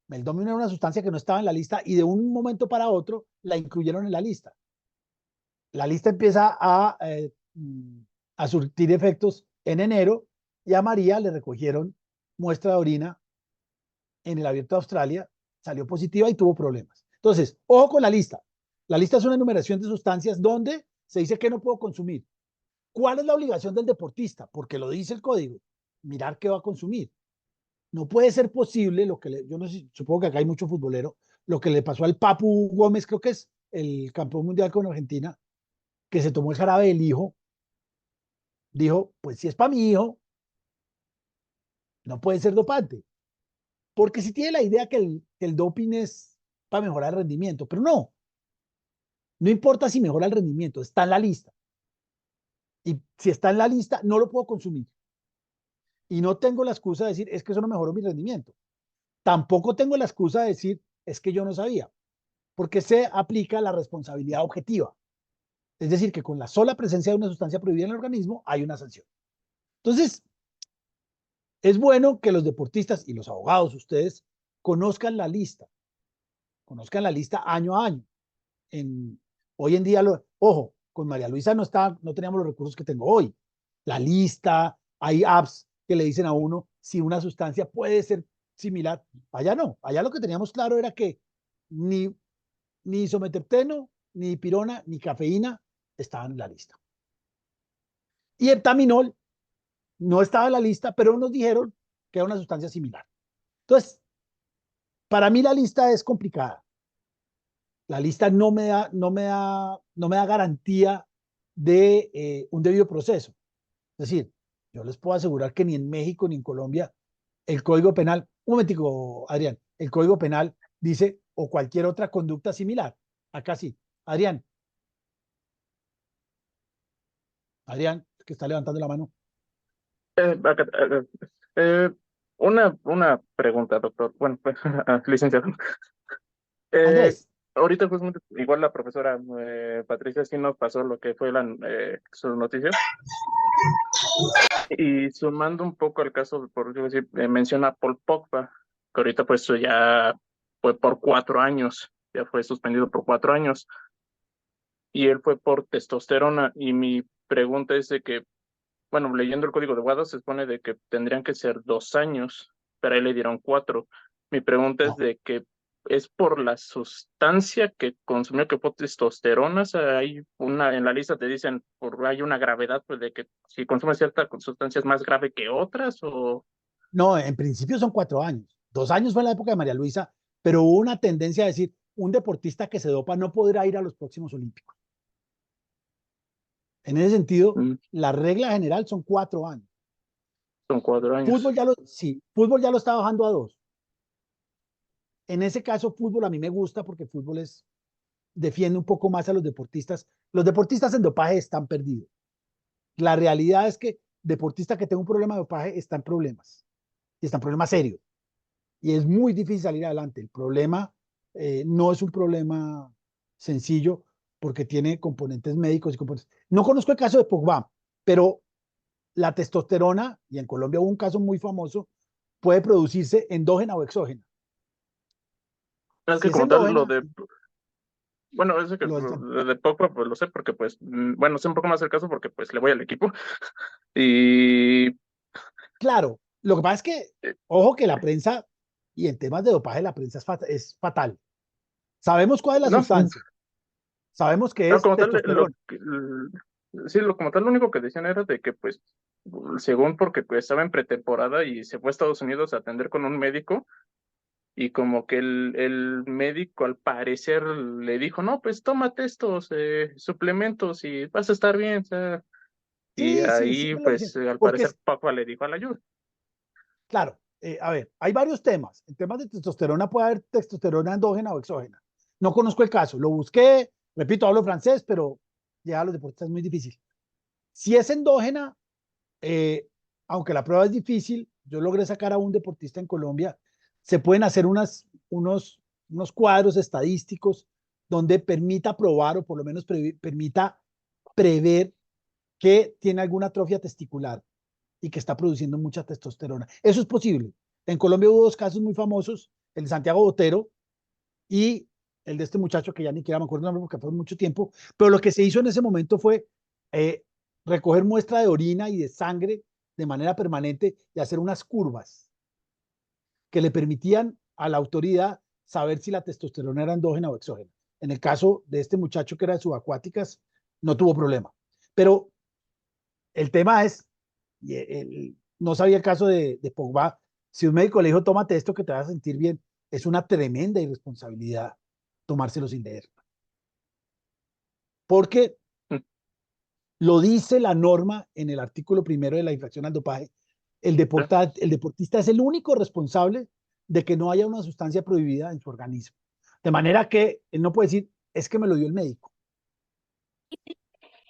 Meldonium era una sustancia que no estaba en la lista y de un momento para otro la incluyeron en la lista. La lista empieza a surtir efectos en enero y a María le recogieron muestra de orina en el Abierto de Australia, salió positiva y tuvo problemas. Entonces, ojo con la lista. La lista es una enumeración de sustancias donde se dice que no puedo consumir. ¿Cuál es la obligación del deportista? Porque lo dice el código, mirar qué va a consumir. No puede ser posible lo que yo no sé, supongo que acá hay mucho futbolero, lo que le pasó al Papu Gómez, creo que es el campeón mundial con Argentina, que se tomó el jarabe del hijo, dijo, pues si es para mi hijo, no puede ser dopante. Porque si tiene la idea que el doping es para mejorar el rendimiento, pero no, no importa si mejora el rendimiento, está en la lista. Y si está en la lista, no lo puedo consumir. Y no tengo la excusa de decir, es que eso no mejoró mi rendimiento. Tampoco tengo la excusa de decir, es que yo no sabía, porque se aplica la responsabilidad objetiva. Es decir, que con la sola presencia de una sustancia prohibida en el organismo hay una sanción. Entonces, es bueno que los deportistas y los abogados, ustedes, conozcan la lista año a año. Hoy en día, ojo, con María Luisa no teníamos los recursos que tengo hoy. La lista, hay apps que le dicen a uno si una sustancia puede ser similar. Allá no, allá lo que teníamos claro era que ni isometripteno, ni dipirona, ni cafeína estaban en la lista. Y el taminol no estaba en la lista, pero nos dijeron que era una sustancia similar. Entonces, para mí la lista es complicada. La lista no me da garantía de un debido proceso. Es decir, yo les puedo asegurar que ni en México ni en Colombia el Código Penal, un momentico, Adrián, el Código Penal dice o cualquier otra conducta similar. Acá sí. Adrián, que está levantando la mano. Acá, una pregunta, doctor. Bueno, licenciado. Eh, Andrés, ahorita justamente, igual la profesora Patricia sí nos pasó lo que fue sus noticias. Y sumando un poco al caso, por decir, menciona a Paul Pogba, que ahorita pues ya fue por 4 años, ya fue suspendido por 4 años. Y él fue por testosterona. Y mi pregunta es de que, bueno, leyendo el código de WADA se supone de que tendrían que ser 2 años, pero a él le dieron 4. Mi pregunta es No, de que es por la sustancia que consumió que fue testosterona. O sea, hay una, en la lista te dicen, hay una gravedad, pues de que si consume cierta sustancia es más grave que otras, o no, en principio son 4 años. 2 años fue en la época de María Luisa, pero hubo una tendencia a decir, un deportista que se dopa no podrá ir a los próximos Olímpicos. En ese sentido, mm, la regla general son 4 años. son 4 años. Fútbol ya lo está bajando a 2. En ese caso, fútbol a mí me gusta porque defiende un poco más a los deportistas. Los deportistas en dopaje están perdidos. La realidad es que deportista que tenga un problema de dopaje está en problemas, y está en problemas serios. Y es muy difícil salir adelante. El problema no es un problema sencillo porque tiene componentes médicos y componentes. No conozco el caso de Pogba, pero la testosterona, y en Colombia hubo un caso muy famoso, puede producirse endógena o exógena. Es Si que es como tal lo endógena, de, bueno, es que lo de Pogba pues lo sé porque pues, bueno, sé un poco más el caso porque pues le voy al equipo. Y claro, lo que pasa es que, eh, ojo que la prensa, y en temas de dopaje, la prensa es fatal. Sabemos cuál es la no, sustancia, sabemos que no, es como tal, testosterona. sí, como tal, lo único que decían era de que, pues, según porque pues, estaba en pretemporada y se fue a Estados Unidos a atender con un médico, y como que el médico al parecer le dijo, no, pues tómate estos suplementos y vas a estar bien, o sea, y Sí, sí, sí ahí, me lo pues, dicen, al porque parecer, Papa le dijo a la ayuda. claro, a ver, hay varios temas. En temas de testosterona puede haber testosterona endógena o exógena. No conozco el caso, lo busqué, repito, hablo francés, pero ya a los deportistas es muy difícil. Si es endógena, eh, aunque la prueba es difícil, yo logré sacar a un deportista en Colombia, se pueden hacer unos cuadros estadísticos donde permita probar o por lo menos permita prever que tiene alguna atrofia testicular y que está produciendo mucha testosterona. Eso es posible. En Colombia hubo 2 casos muy famosos, el de Santiago Botero y el de este muchacho que ya ni siquiera me acuerdo el nombre porque fue mucho tiempo, pero lo que se hizo en ese momento fue eh, recoger muestra de orina y de sangre de manera permanente y hacer unas curvas que le permitían a la autoridad saber si la testosterona era endógena o exógena. En el caso de este muchacho que era de subacuáticas, no tuvo problema. Pero el tema es, no sabía el caso de Pogba, si un médico le dijo, tómate esto que te vas a sentir bien, es una tremenda irresponsabilidad tomárselo sin leer. Porque Mm, lo dice la norma en el artículo primero de la infracción al dopaje, sí. el deportista es el único responsable de que no haya una sustancia prohibida en su organismo. De manera que él no puede decir, es que me lo dio el médico.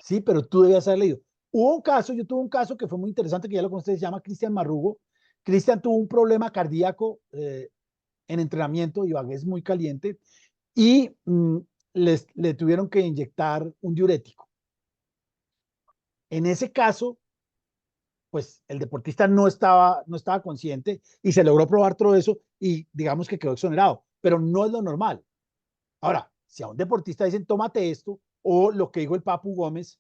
Sí, pero tú debías haber leído. Yo tuve un caso que fue muy interesante, que ya lo conoces, se llama Cristian Marrugo. Cristian tuvo un problema cardíaco en entrenamiento, Ibagué es muy caliente, y le tuvieron que inyectar un diurético. En ese caso, pues el deportista no estaba consciente y se logró probar todo eso y digamos que quedó exonerado, pero no es lo normal. Ahora, si a un deportista dicen, tómate esto, o lo que dijo el Papu Gómez,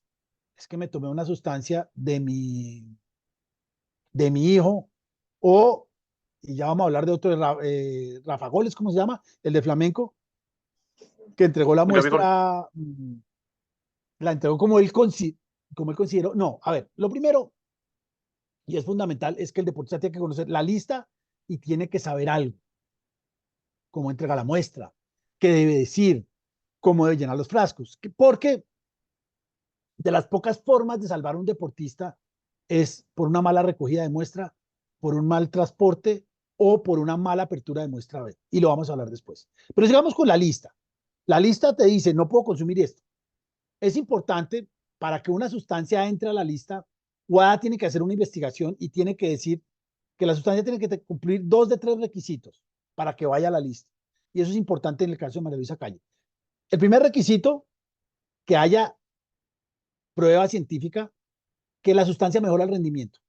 es que me tomé una sustancia de mi hijo, o, y ya vamos a hablar de otro, Rafa Goles, ¿cómo se llama? El de Flamenco, que entregó la Gabigol. muestra, la entregó como él consideró. No, a ver, lo primero, y es fundamental, es que el deportista tiene que conocer la lista y tiene que saber algo, cómo entrega la muestra, qué debe decir, cómo debe llenar los frascos, porque de las pocas formas de salvar a un deportista es por una mala recogida de muestra, por un mal transporte o por una mala apertura de muestra B. Y lo vamos a hablar después. Pero sigamos con la lista. La lista te dice, no puedo consumir esto. Es importante para que una sustancia entre a la lista, WADA tiene que hacer una investigación y tiene que decir que la sustancia tiene que cumplir 2 de 3 requisitos para que vaya a la lista. Y eso es importante en el caso de María Luisa Calle. El primer requisito, que haya prueba científica que la sustancia mejora el rendimiento.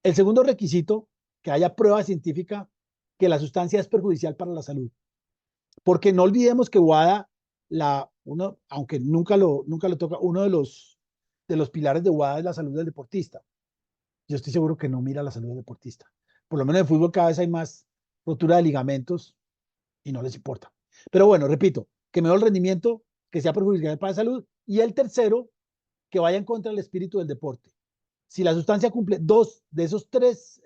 El segundo requisito, que haya prueba científica que la sustancia es perjudicial para la salud. Porque no olvidemos que WADA, aunque nunca lo toca, uno de los pilares de WADA es la salud del deportista. Yo estoy seguro que no mira la salud del deportista. Por lo menos en fútbol cada vez hay más rotura de ligamentos y no les importa. Pero bueno, repito, que mejor el rendimiento, que sea perjudicial para la salud. Y el tercero, que vaya en contra del espíritu del deporte. Si la sustancia cumple 2 de esos 3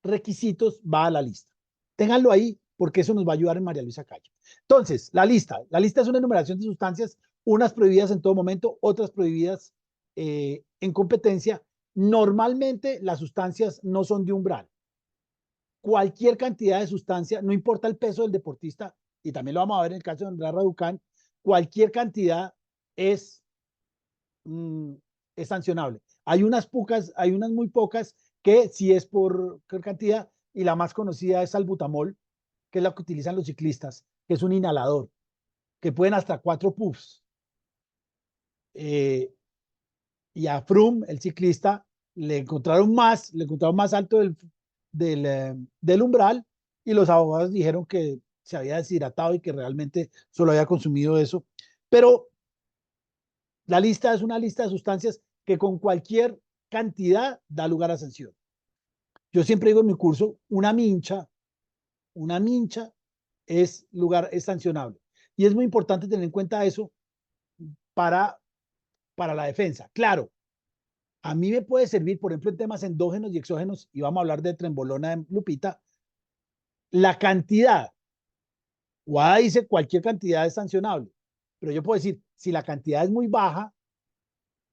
requisitos, va a la lista. Ténganlo ahí porque eso nos va a ayudar en María Luisa Calle. Entonces, la lista es una enumeración de sustancias, unas prohibidas en todo momento, otras prohibidas en competencia. Normalmente las sustancias no son de umbral. Cualquier cantidad de sustancia, no importa el peso del deportista, y también lo vamos a ver en el caso de Andrea Raducán, cualquier cantidad es, es sancionable. Hay unas muy pocas que sí es por cantidad, y la más conocida es salbutamol, que es la que utilizan los ciclistas, que es un inhalador, que pueden hasta 4 puffs. Y a Froome, el ciclista, le encontraron más alto del umbral, y los abogados dijeron que se había deshidratado y que realmente solo había consumido eso. Pero la lista es una lista de sustancias que con cualquier cantidad da lugar a sanción. Yo siempre digo en mi curso, una mincha es sancionable. Y es muy importante tener en cuenta eso para la defensa. Claro, a mí me puede servir, por ejemplo, en temas endógenos y exógenos, y vamos a hablar de trembolona de Lupita, la cantidad. WADA dice cualquier cantidad es sancionable, pero yo puedo decir, si la cantidad es muy baja,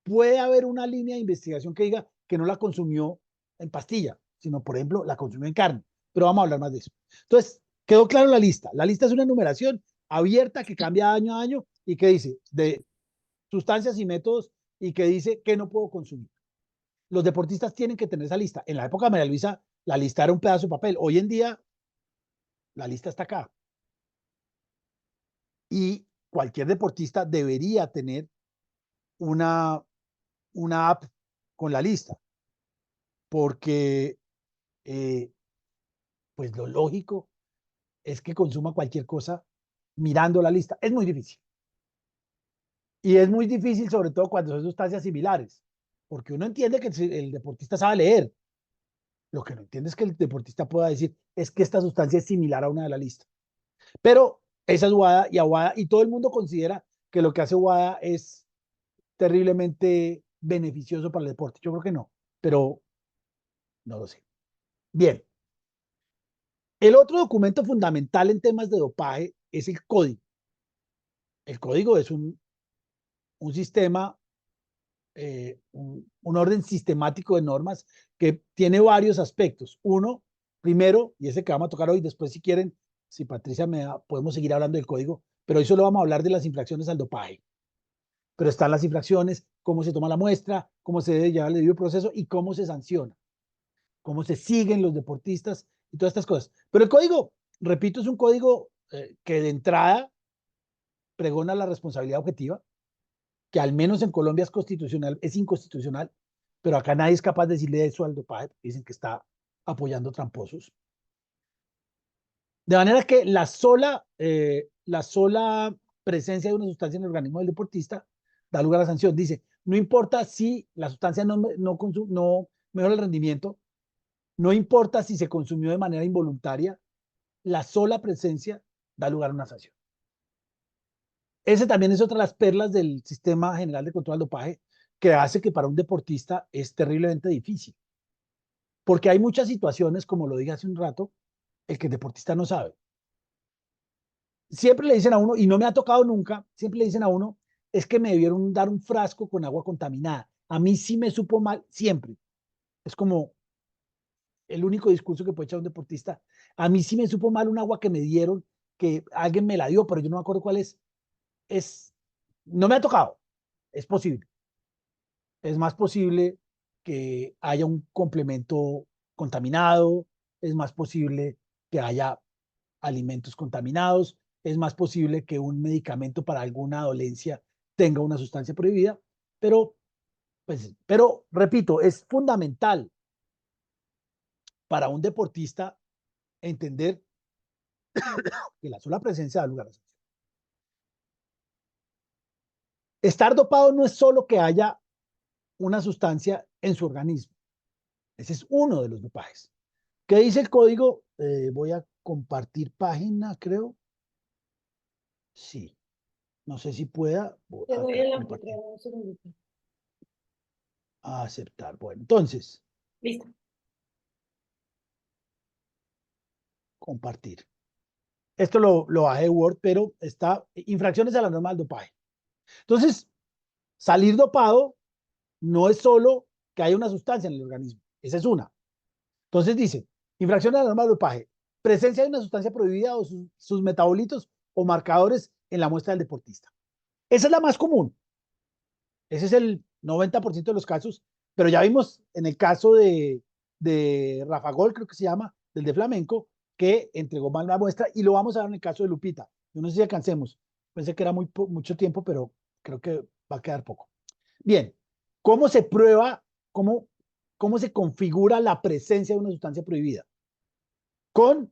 puede haber una línea de investigación que diga que no la consumió en pastilla, sino, por ejemplo, la consumió en carne. Pero vamos a hablar más de eso. Entonces, quedó claro la lista. La lista es una enumeración abierta que cambia año a año y que dice de sustancias y métodos y que dice que no puedo consumir. Los deportistas tienen que tener esa lista. En la época de María Luisa, la lista era un pedazo de papel. Hoy en día, la lista está acá. Y cualquier deportista debería tener una app con la lista, porque pues lo lógico es que consuma cualquier cosa mirando la lista. Es muy difícil. Y es muy difícil sobre todo cuando son sustancias similares, porque uno entiende que el deportista sabe leer. Lo que no entiende es que el deportista pueda decir, es que esta sustancia es similar a una de la lista. Pero esa es WADA, y todo el mundo considera que lo que hace WADA es terriblemente beneficioso para el deporte. Yo creo que no, pero no lo sé. Bien. El otro documento fundamental en temas de dopaje es el código. El código es un sistema, un orden sistemático de normas que tiene varios aspectos. Uno, primero, y ese que vamos a tocar hoy, después si quieren, si Patricia me da, podemos seguir hablando del código, pero hoy solo vamos a hablar de las infracciones al dopaje. Pero están las infracciones, cómo se toma la muestra, cómo se debe llevar el debido proceso y cómo se sanciona, cómo se siguen los deportistas y todas estas cosas. Pero el código, repito, es un código que de entrada pregona la responsabilidad objetiva, que al menos en Colombia es constitucional, es inconstitucional, pero acá nadie es capaz de decirle eso al dopaje, dicen que está apoyando tramposos. De manera que la sola presencia de una sustancia en el organismo del deportista da lugar a la sanción. Dice, no importa si la sustancia no mejora el rendimiento, no importa si se consumió de manera involuntaria, la sola presencia da lugar a una sanción. Ese también es otra de las perlas del sistema general de control del dopaje, que hace que para un deportista es terriblemente difícil. Porque hay muchas situaciones, como lo dije hace un rato, el que el deportista no sabe. Siempre le dicen a uno, y no me ha tocado nunca, siempre le dicen a uno, es que me debieron dar un frasco con agua contaminada. A mí sí me supo mal, siempre. Es como el único discurso que puede echar un deportista. A mí sí me supo mal un agua que me dieron, que alguien me la dio, pero yo no me acuerdo cuál es. No me ha tocado, es posible. Es más posible que haya un complemento contaminado, es más posible que haya alimentos contaminados, es más posible que un medicamento para alguna dolencia tenga una sustancia prohibida, pero repito, es fundamental para un deportista entender que la sola presencia da lugar a sanción. Estar dopado no es solo que haya una sustancia en su organismo. Ese es uno de los dopajes. ¿Qué dice el código? Voy a compartir página, creo. Sí. No sé si pueda. Te doy Acá, el compartir. anfitrión, un segundito. Aceptar. Bueno, entonces, Listo. compartir. Esto lo bajé de Word, pero está infracciones a la norma del dopaje. Entonces, salir dopado no es solo que haya una sustancia en el organismo. Esa es una. Entonces dice, infracción a la norma del dopaje, presencia de una sustancia prohibida o sus metabolitos o marcadores en la muestra del deportista. Esa es la más común. Ese es el 90% de los casos, pero ya vimos en el caso de Rafa Gol, creo que se llama, del de Flamenco, que entregó mal la muestra, y lo vamos a ver en el caso de Lupita. Yo no sé si alcancemos. Pensé que era mucho tiempo, pero creo que va a quedar poco. Bien, ¿cómo se prueba, cómo se configura la presencia de una sustancia prohibida? Con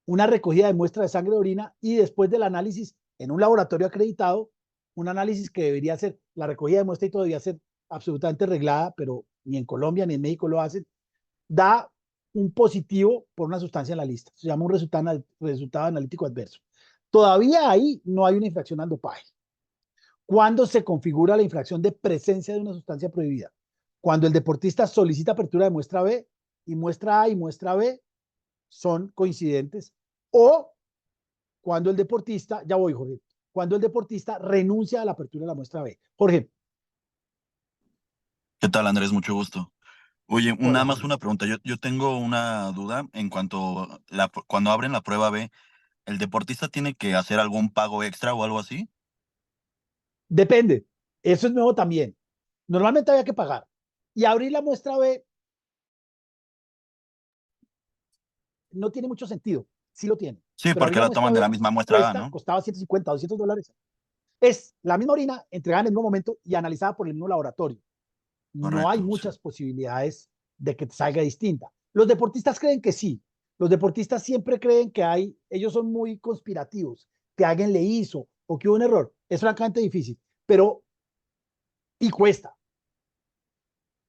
una recogida de muestra de sangre de orina y después del análisis en un laboratorio acreditado, un análisis que debería ser, la recogida de muestra y todo debía ser absolutamente reglada, pero ni en Colombia ni en México lo hacen, da un positivo por una sustancia en la lista. Se llama un resultado analítico adverso. Todavía ahí no hay una infracción al dopaje. ¿Cuándo se configura la infracción de presencia de una sustancia prohibida? Cuando el deportista solicita apertura de muestra B y muestra A y muestra B son coincidentes, o cuando el deportista, ya voy Jorge, cuando el deportista renuncia a la apertura de la muestra B. Jorge. ¿Qué tal, Andrés? Mucho gusto. Oye, Hola nada más Jorge. una pregunta. Yo tengo una duda en cuanto cuando abren la prueba B, ¿el deportista tiene que hacer algún pago extra o algo así? Depende, eso es nuevo también. Normalmente había que pagar. Y abrir la muestra B no tiene mucho sentido, sí lo tiene. Sí, Pero abrir porque la la muestra toman de la B misma muestra A, ¿no? costaba 150, $200. Es la misma orina entregada en el mismo momento y analizada por el mismo laboratorio. No hay Correcto, sí. muchas posibilidades de que te salga distinta. Los deportistas creen que sí. Los deportistas siempre creen que ellos son muy conspirativos, que alguien le hizo o que hubo un error. Es francamente difícil, pero y cuesta.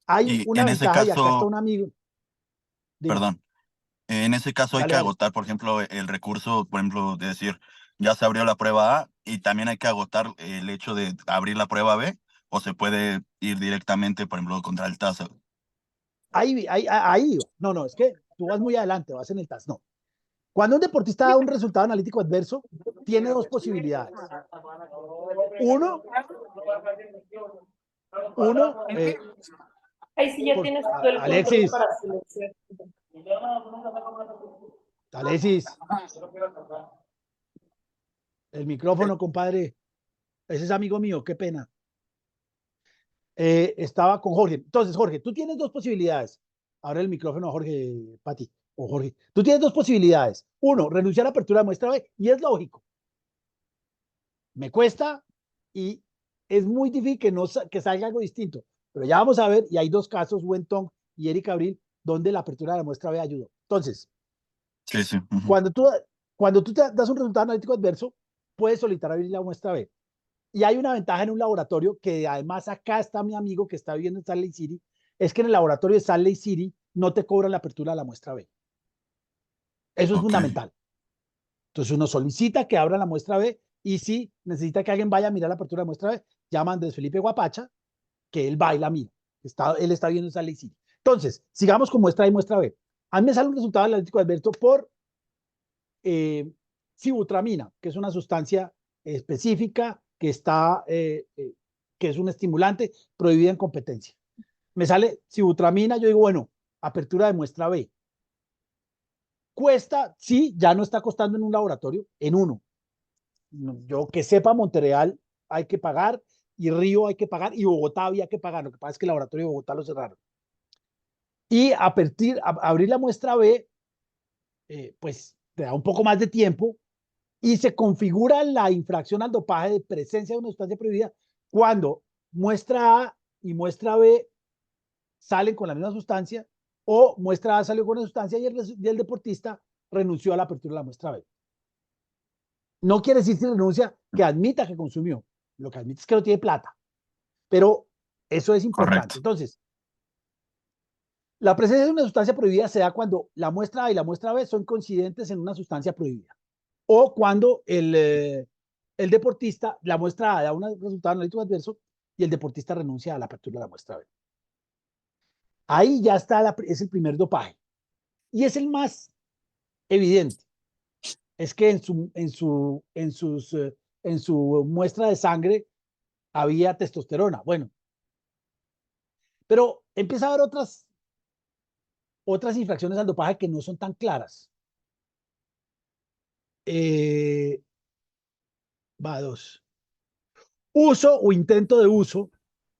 Hay Y una en ese ventaja y acá está caso, un amigo. Dime, perdón, en ese caso hay dale, que dale. agotar, por ejemplo, el recurso, por ejemplo, de decir, ya se abrió la prueba A y también hay que agotar el hecho de abrir la prueba B, o se puede ir directamente, por ejemplo, contra el TAS. Ahí. No, no, es que tú vas muy adelante, vas en el TAS. No. Cuando un deportista da un resultado analítico adverso, tiene dos posibilidades. Uno, uno, Ahí sí ya tienes todo el control Alexis, para silenciar. Alexis, el micrófono, compadre. Ese es amigo mío, qué pena. Estaba con Jorge. Entonces, Jorge, tú tienes dos posibilidades. Abre el micrófono a Jorge, Pati, o Jorge. Tú tienes dos posibilidades. Uno, renunciar a la apertura de muestra B, y es lógico. Me cuesta y es muy difícil que salga algo distinto. Pero ya vamos a ver, y hay dos casos, Wentong y Eric Abril, donde la apertura de la muestra B ayudó. Entonces, Sí, sí. cuando tú, te das un resultado analítico adverso, puedes solicitar abrir la muestra B. Y hay una ventaja en un laboratorio que además acá está mi amigo que está viviendo en Salt Lake City, es que en el laboratorio de Salt Lake City no te cobran la apertura de la muestra B. Eso es Ok, fundamental. Entonces uno solicita que abra la muestra B y si necesita que alguien vaya a mirar la apertura de la muestra B, llama a Andrés Felipe Guapacha, que él va y la mira. Él está viendo en Salt Lake City. Entonces, sigamos con muestra A y muestra B. A mí me sale un resultado analítico adverso por sibutramina, que es una sustancia específica que es un estimulante prohibida en competencia. Me sale sibutramina, yo digo, bueno, apertura de muestra B. Cuesta, sí, ya no está costando en un laboratorio, en uno. Yo que sepa, Montreal hay que pagar, y Río hay que pagar, y Bogotá había que pagar. Lo que pasa es que el laboratorio de Bogotá lo cerraron. Y abrir la muestra B, pues te da un poco más de tiempo, y se configura la infracción al dopaje de presencia de una sustancia prohibida cuando muestra A y muestra B salen con la misma sustancia, o muestra A salió con una sustancia y el deportista renunció a la apertura de la muestra B. No quiere decir si renuncia que admita que consumió. Lo que admite es que no tiene plata. Pero eso es importante. correcto. Entonces, La presencia de una sustancia prohibida se da cuando la muestra A y la muestra B son coincidentes en una sustancia prohibida. O cuando el deportista, la muestra A da un resultado analítico adverso y el deportista renuncia a la apertura de la muestra B. Ahí ya está, es el primer dopaje. Y es el más evidente. Es que en su muestra de sangre había testosterona. Bueno, pero empieza a haber otras infracciones al dopaje que no son tan claras. Va, dos. Uso o intento de uso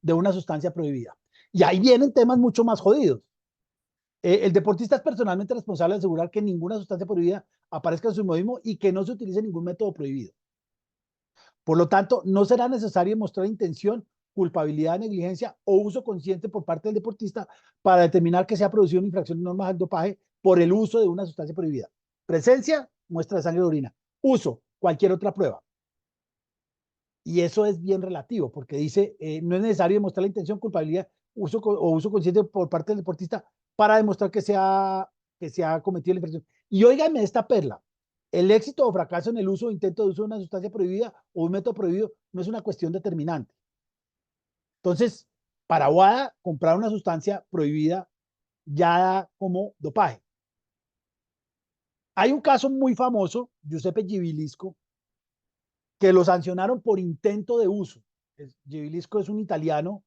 de una sustancia prohibida. Y ahí vienen temas mucho más jodidos. El deportista es personalmente responsable de asegurar que ninguna sustancia prohibida aparezca en su modismo y que no se utilice ningún método prohibido. Por lo tanto, no será necesario mostrar intención, culpabilidad, negligencia o uso consciente por parte del deportista para determinar que se ha producido una infracción de normas del dopaje por el uso de una sustancia prohibida. Presencia, muestra de sangre o orina. Uso, cualquier otra prueba. Y eso es bien relativo, porque dice, no es necesario demostrar la intención, culpabilidad o uso consciente por parte del deportista para demostrar que se ha cometido la infracción. Y óigame esta perla, el éxito o fracaso en el uso o intento de uso de una sustancia prohibida o un método prohibido no es una cuestión determinante. Entonces, para WADA, comprar una sustancia prohibida ya da como dopaje. Hay un caso muy famoso, Giuseppe Gibilisco, que lo sancionaron por intento de uso. Gibilisco es un italiano,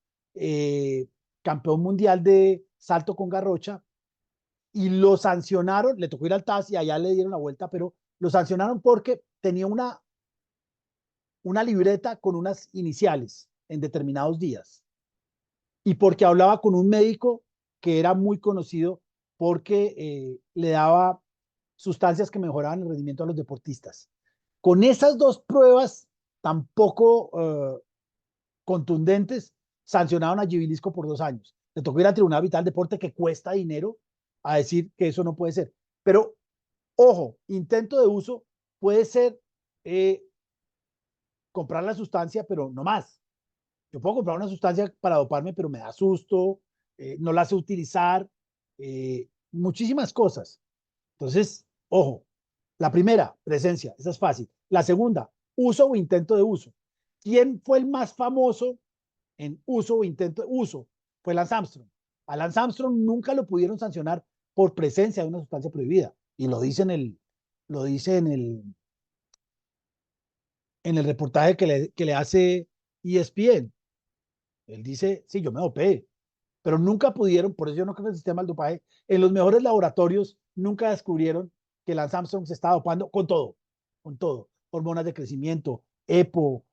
campeón mundial de salto con garrocha, y lo sancionaron, le tocó ir al TAS y allá le dieron la vuelta, pero lo sancionaron porque tenía una libreta con unas iniciales en determinados días y porque hablaba con un médico que era muy conocido porque le daba sustancias que mejoraban el rendimiento a los deportistas. Con esas dos pruebas tampoco contundentes, sancionaron a Gibilisco por 2 años. Le tocó ir al Tribunal Vital Deporte, que cuesta dinero, a decir que eso no puede ser. Pero, ojo, intento de uso puede ser comprar la sustancia, pero no más. Yo puedo comprar una sustancia para doparme, pero me da susto, no la sé utilizar, muchísimas cosas. Entonces, ojo, la primera, presencia, esa es fácil. La segunda, uso o intento de uso. ¿Quién fue el más famoso en uso o intento de uso? Fue Lance Armstrong. A Lance Armstrong nunca lo pudieron sancionar por presencia de una sustancia prohibida. Y lo dice en el reportaje que le hace ESPN. Él dice, sí, yo me dopé, pero nunca pudieron, por eso yo no creo en el sistema del dopaje, en los mejores laboratorios nunca descubrieron que Lance Armstrong se estaba dopando con todo, hormonas de crecimiento, EPO,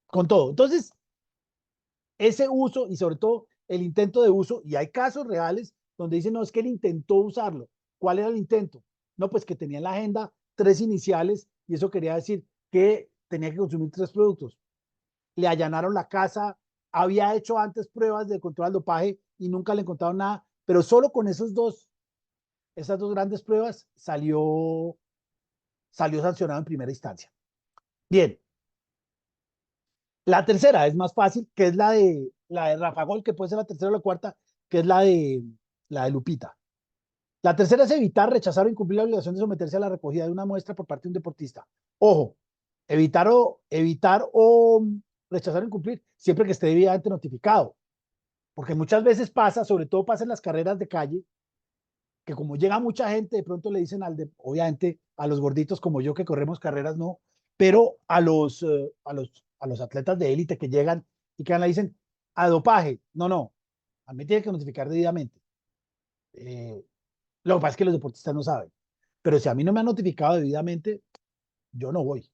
con todo. Entonces, ese uso y sobre todo el intento de uso, y hay casos reales donde dicen, no, es que él intentó usarlo. ¿Cuál era el intento? No, pues que tenía en la agenda 3 iniciales y eso quería decir que tenía que consumir 3 productos. Le allanaron la casa, había hecho antes pruebas de control al dopaje y nunca le encontraron nada, pero solo con esas dos grandes pruebas salió sancionado en primera instancia. Bien, la tercera es más fácil, que es la de Rafa Gol, que puede ser la tercera o la cuarta, que es la de Lupita. La tercera es evitar, rechazar o incumplir la obligación de someterse a la recogida de una muestra por parte de un deportista. Ojo, evitar o rechazar o incumplir siempre que esté debidamente notificado. Porque muchas veces pasa, sobre todo pasa en las carreras de calle, que como llega mucha gente, de pronto le dicen obviamente a los gorditos como yo que corremos carreras, no, pero a los atletas de élite que llegan y que le dicen a dopaje, no, a mí tiene que notificar debidamente. Lo que pasa es que los deportistas no saben, pero si a mí no me han notificado debidamente, yo no voy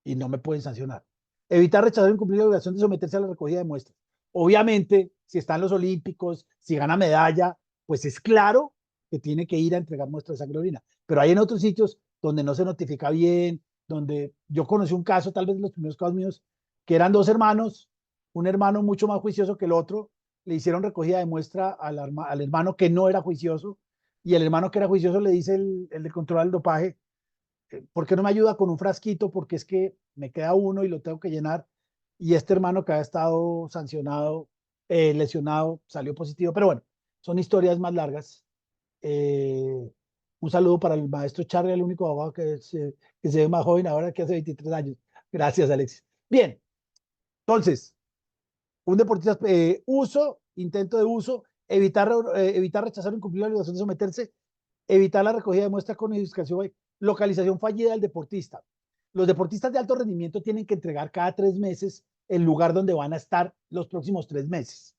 y no me pueden sancionar. Evitar rechazar o incumplir la obligación de someterse a la recogida de muestras. Obviamente, si están los olímpicos, si gana medalla, pues es claro que tiene que ir a entregar muestras de sangre y orina. Pero hay en otros sitios donde no se notifica bien, donde yo conocí un caso, tal vez de los primeros casos míos, que eran 2 hermanos, un hermano mucho más juicioso que el otro, le hicieron recogida de muestra al hermano que no era juicioso, y el hermano que era juicioso le dice el de control del dopaje, ¿por qué no me ayuda con un frasquito? Porque es que me queda uno y lo tengo que llenar. Y este hermano que ha estado sancionado, lesionado, salió positivo. Pero bueno, son historias más largas. Un saludo para el maestro Charlie, el único abogado que se ve más joven ahora que hace 23 años. Gracias, Alexis. Bien, entonces, un deportista, intento de uso, evitar rechazar o incumplir la obligación de someterse, evitar la recogida de muestras con identificación, localización fallida del deportista. Los deportistas de alto rendimiento tienen que entregar cada 3 meses el lugar donde van a estar los próximos 3 meses.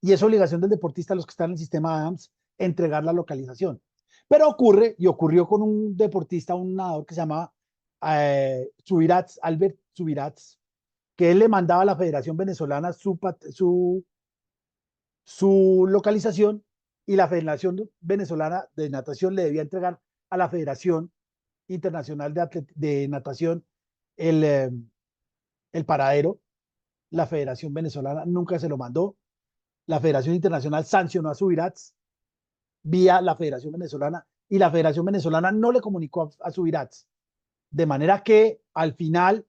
Y es obligación del deportista, los que están en el sistema ADAMS, entregar la localización. Pero ocurrió con un deportista, un nadador que se llamaba Albert Subirats, que él le mandaba a la Federación Venezolana su localización, y la Federación Venezolana de Natación le debía entregar a la Federación Internacional de Natación el paradero. La Federación Venezolana nunca se lo mandó. La Federación Internacional sancionó a Subirats vía la Federación Venezolana, y la Federación Venezolana no le comunicó a Subirats. De manera que al final,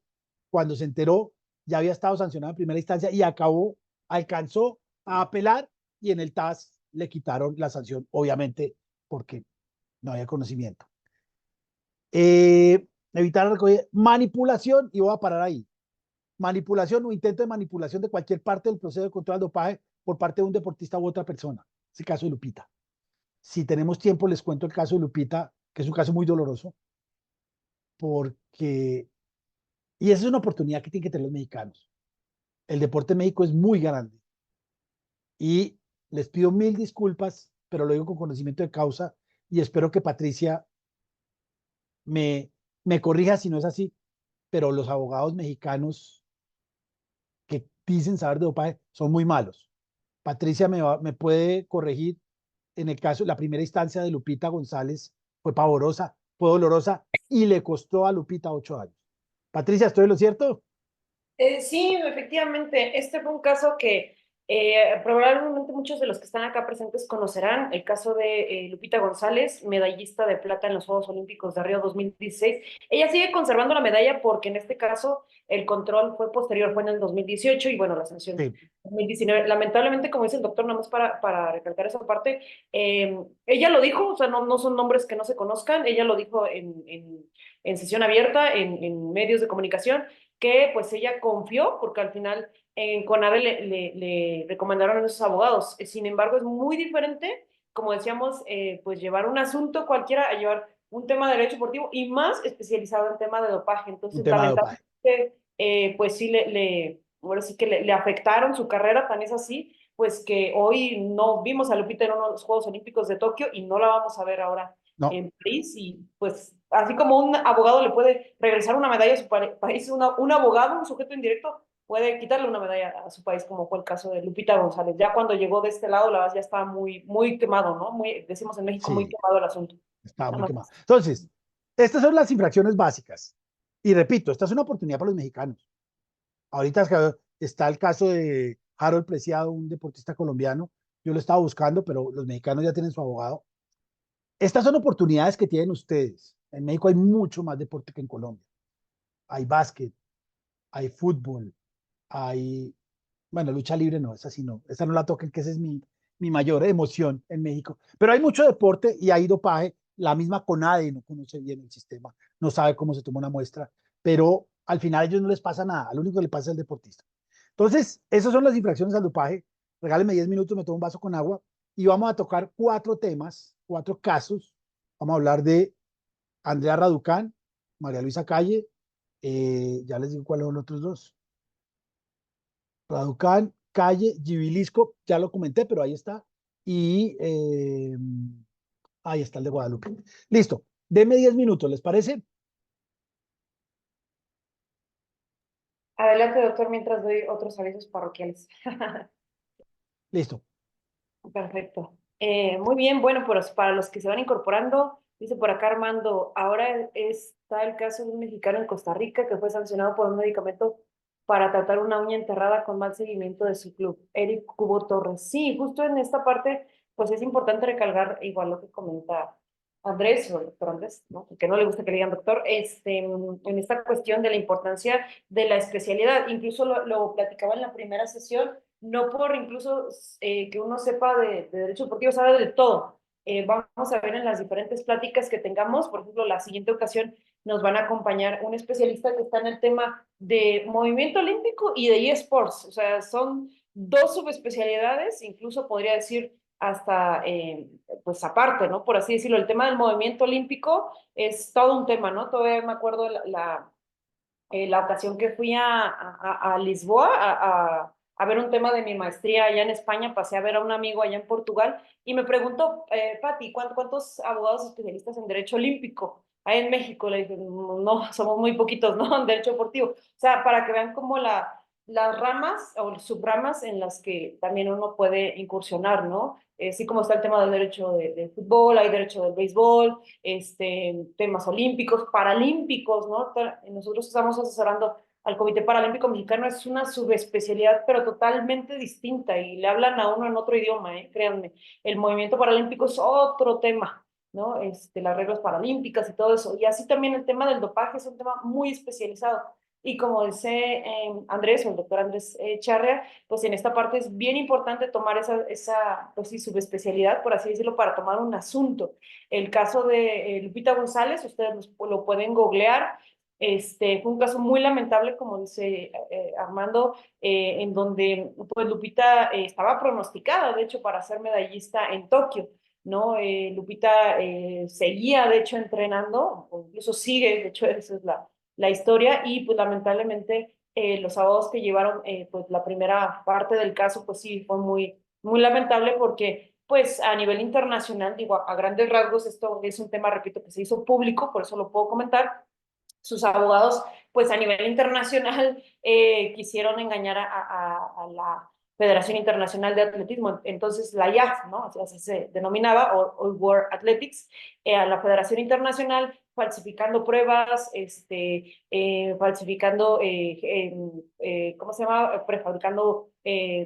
cuando se enteró, ya había estado sancionado en primera instancia y alcanzó a apelar, y en el TAS le quitaron la sanción, obviamente, porque no había conocimiento. Evitar la recogida, manipulación, y voy a parar ahí. Manipulación o intento de manipulación de cualquier parte del proceso de control de dopaje por parte de un deportista u otra persona. Es el caso de Lupita. Si tenemos tiempo, les cuento el caso de Lupita, que es un caso muy doloroso, porque, y esa es una oportunidad que tienen que tener los mexicanos. El deporte en México es muy grande, y les pido 1000 disculpas, pero lo digo con conocimiento de causa, y espero que Patricia me corrija si no es así, pero los abogados mexicanos que dicen saber de dopaje son muy malos. Patricia me puede corregir. En el caso, la primera instancia de Lupita González fue pavorosa, fue dolorosa, y le costó a Lupita 8 años. Patricia, ¿estoy en lo cierto? Sí, efectivamente, este fue un caso que probablemente muchos de los que están acá presentes conocerán, el caso de Lupita González, medallista de plata en los Juegos Olímpicos de Río 2016. Ella sigue conservando la medalla porque en este caso el control fue posterior, fue en el 2018, y bueno, la sanción Sí. 2019. Lamentablemente, como dice el doctor, nada más para recalcar esa parte, ella lo dijo, o sea, no son nombres que no se conozcan, ella lo dijo en sesión abierta, en medios de comunicación, que pues ella confió, porque al final en CONADE le recomendaron a esos abogados. Sin embargo, es muy diferente, como decíamos, pues llevar un asunto cualquiera a llevar un tema de derecho deportivo, y más especializado en tema de dopaje. Un Entonces, tema de dopaje. lamentablemente, pues sí ahora sí que le afectaron su carrera, tan es así, pues que hoy no vimos a Lupita en uno de los Juegos Olímpicos de Tokio, y no la vamos a ver ahora No, en París. Y pues así como un abogado le puede regresar una medalla a su país, un abogado, un sujeto indirecto, puede quitarle una medalla a su país, como fue el caso de Lupita González. Ya cuando llegó de este lado, la verdad ya estaba muy quemado, ¿no? Decimos en México, muy sí, quemado el asunto. estaba Nada muy más. quemado. Entonces, estas son las infracciones básicas. Y repito, esta es una oportunidad para los mexicanos. Ahorita está el caso de Harold Preciado, un deportista colombiano. Yo lo estaba buscando, pero los mexicanos ya tienen su abogado. Estas son oportunidades que tienen ustedes. En México hay mucho más deporte que en Colombia. Hay básquet, hay fútbol, hay, bueno, lucha libre no, esa sí no, esa no la toquen, que esa es mi mayor emoción en México. Pero hay mucho deporte y hay dopaje. La misma CONADE no conoce bien el sistema, no sabe cómo se toma una muestra, pero al final a ellos no les pasa nada, lo único que le pasa es al deportista. Entonces, esas son las infracciones al dopaje. Regálenme 10 minutos, me tomo un vaso con agua, y vamos a tocar 4 temas, 4 casos. Vamos a hablar de Andrea Raducán, María Luisa Calle, ya les digo cuáles son los otros 2. Raducán, Calle, Gibilisco, ya lo comenté, pero ahí está. Y ahí está el de Guadalupe. Listo, denme 10 minutos, ¿les parece? Adelante, doctor, mientras doy otros avisos parroquiales. Listo. Perfecto. Muy bien, bueno, pues para los que se van incorporando, dice por acá Armando, ahora está el caso de un mexicano en Costa Rica que fue sancionado por un medicamento para tratar una uña enterrada con mal seguimiento de su club, Eric Cubo Torres. Sí, justo en esta parte, pues es importante recalcar igual lo que comenta Andrés, o el doctor Andrés, ¿no? Que no le gusta que le digan doctor, en esta cuestión de la importancia de la especialidad. Incluso lo platicaba en la primera sesión, no por incluso que uno sepa de derecho deportivo, sabe de todo. Vamos a ver en las diferentes pláticas que tengamos, por ejemplo, la siguiente ocasión nos van a acompañar un especialista que está en el tema de movimiento olímpico y de eSports, o sea, son dos subespecialidades, incluso podría decir hasta, pues aparte, ¿no? Por así decirlo, el tema del movimiento olímpico es todo un tema, ¿no? Todavía me acuerdo la ocasión que fui a Lisboa a ver un tema de mi maestría allá en España, pasé a ver a un amigo allá en Portugal y me preguntó, Pati, ¿cuántos abogados especialistas en derecho olímpico hay en México? Le dije, no, somos muy poquitos, ¿no? En derecho deportivo. O sea, para que vean como las ramas o subramas en las que también uno puede incursionar, ¿no? Así como está el tema del derecho de fútbol, hay derecho del béisbol, temas olímpicos, paralímpicos, ¿no? Nosotros estamos asesorando al Comité Paralímpico Mexicano, es una subespecialidad, pero totalmente distinta, y le hablan a uno en otro idioma, créanme. El movimiento paralímpico es otro tema, ¿no? Las reglas paralímpicas y todo eso. Y así también el tema del dopaje es un tema muy especializado. Y como dice Andrés, o el doctor Andrés Charrea, pues en esta parte es bien importante tomar esa pues sí, subespecialidad, por así decirlo, para tomar un asunto. El caso de Lupita González, ustedes lo pueden googlear. Fue un caso muy lamentable, como dice Armando, en donde pues Lupita estaba pronosticada, de hecho, para ser medallista en Tokio, ¿no? Lupita seguía, de hecho, entrenando, o incluso sigue, de hecho, esa es la historia, y pues lamentablemente los abogados que llevaron pues la primera parte del caso, pues sí, fue muy lamentable porque pues a nivel internacional, digo, a grandes rasgos, esto es un tema, repito, que se hizo público, por eso lo puedo comentar. Sus abogados, pues a nivel internacional, quisieron engañar a la Federación Internacional de Atletismo, entonces la IAF, ¿no? Así se denominaba, o World Athletics, a la Federación Internacional, falsificando pruebas, falsificando, ¿cómo se llama? Prefabricando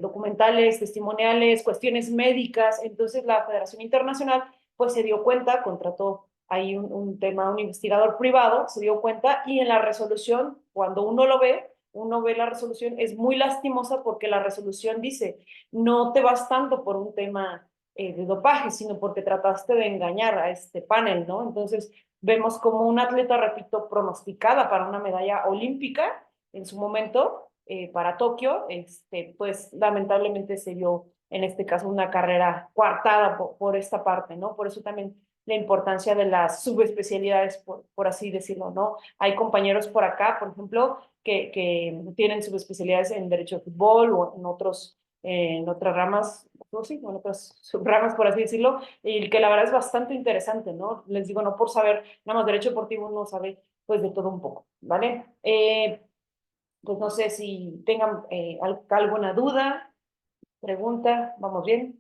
documentales, testimoniales, cuestiones médicas. Entonces la Federación Internacional pues se dio cuenta, contrató ahí un tema, un investigador privado, se dio cuenta, y en la resolución, cuando uno ve la resolución, es muy lastimosa porque la resolución dice, no te vas tanto por un tema de dopaje, sino porque trataste de engañar a este panel, ¿no? Entonces, vemos como un atleta, repito, pronosticada para una medalla olímpica en su momento, para Tokio, pues lamentablemente se dio en este caso una carrera coartada por esta parte, ¿no? Por eso también la importancia de las subespecialidades, por así decirlo, ¿no? Hay compañeros por acá, por ejemplo, que tienen subespecialidades en derecho de fútbol o en otras ramas, pues sí, en otras subramas, por así decirlo, y que la verdad es bastante interesante, ¿no? Les digo, no por saber nada más derecho deportivo, uno sabe pues de todo un poco, ¿vale? Pues no sé si tengan alguna duda, pregunta, vamos bien.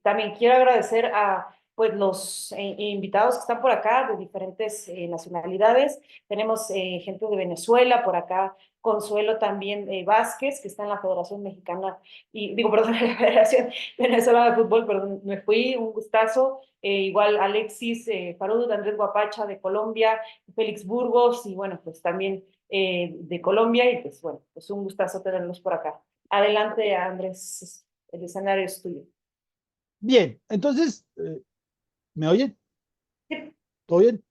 También quiero agradecer a pues los invitados que están por acá de diferentes nacionalidades. Tenemos gente de Venezuela por acá, Consuelo también Vázquez, que está en la Federación Mexicana, y digo, perdón, en la Federación Venezolana de Fútbol, perdón, me fui, un gustazo. Igual Alexis Farud, Andrés Guapacha de Colombia, Félix Burgos, y bueno, pues también de Colombia, y pues bueno, pues un gustazo tenerlos por acá. Adelante, Andrés, el escenario es tuyo. Bien, entonces, ¿me oyen? Sí, ¿Todo bien?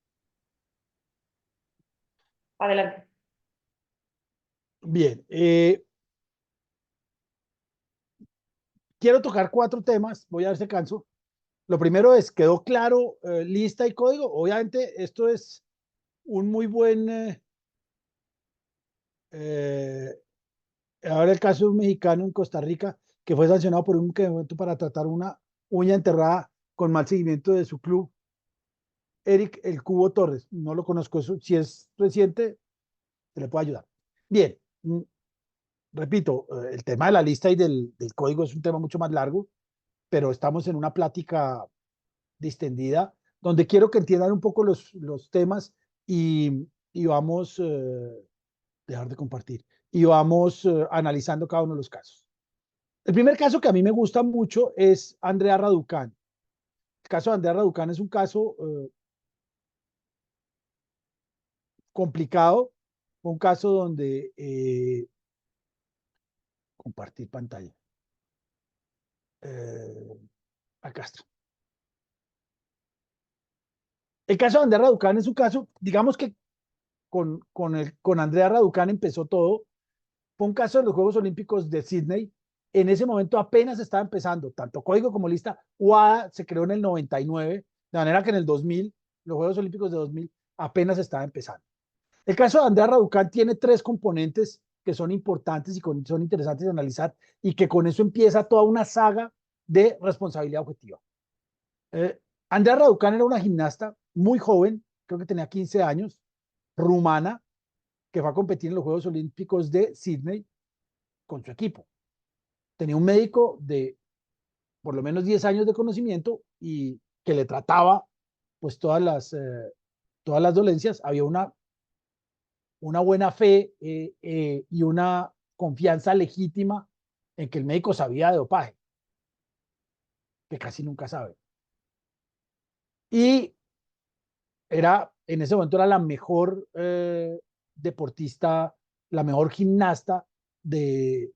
adelante. Bien. Quiero tocar cuatro temas, voy a ver si canso. Lo primero es, ¿quedó claro lista y código? Obviamente, esto es un muy buen... ahora el caso de un mexicano en Costa Rica que fue sancionado por un medicamento para tratar una uña enterrada con mal seguimiento de su club, Eric El Cubo Torres. No lo conozco, eso, si es reciente, se le puede ayudar. Bien, repito, el tema de la lista y del código es un tema mucho más largo, pero estamos en una plática distendida donde quiero que entiendan un poco los temas y vamos, dejar de compartir, y vamos analizando cada uno de los casos. El primer caso que a mí me gusta mucho es Andrea Raducán. El caso de Andrea Raducán es un caso complicado, un caso donde compartir pantalla. Acá está. El caso de Andrea Raducanu es un caso, digamos que con Andrea Raducanu empezó todo. Fue un caso de los Juegos Olímpicos de Sydney. En ese momento apenas estaba empezando, tanto código como lista. WADA se creó en el 99, de manera que en el 2000, los Juegos Olímpicos de 2000, apenas estaba empezando. El caso de Andrea Raducanu tiene tres componentes que son importantes y son interesantes de analizar, y que con eso empieza toda una saga de responsabilidad objetiva. Andrea Raducanu era una gimnasta muy joven, creo que tenía 15 años, rumana, que fue a competir en los Juegos Olímpicos de Sydney con su equipo. Tenía un médico de por lo menos 10 años de conocimiento y que le trataba pues todas las dolencias. Había una buena fe y una confianza legítima en que el médico sabía de dopaje, que casi nunca sabe. Y en ese momento era la mejor deportista, la mejor gimnasta del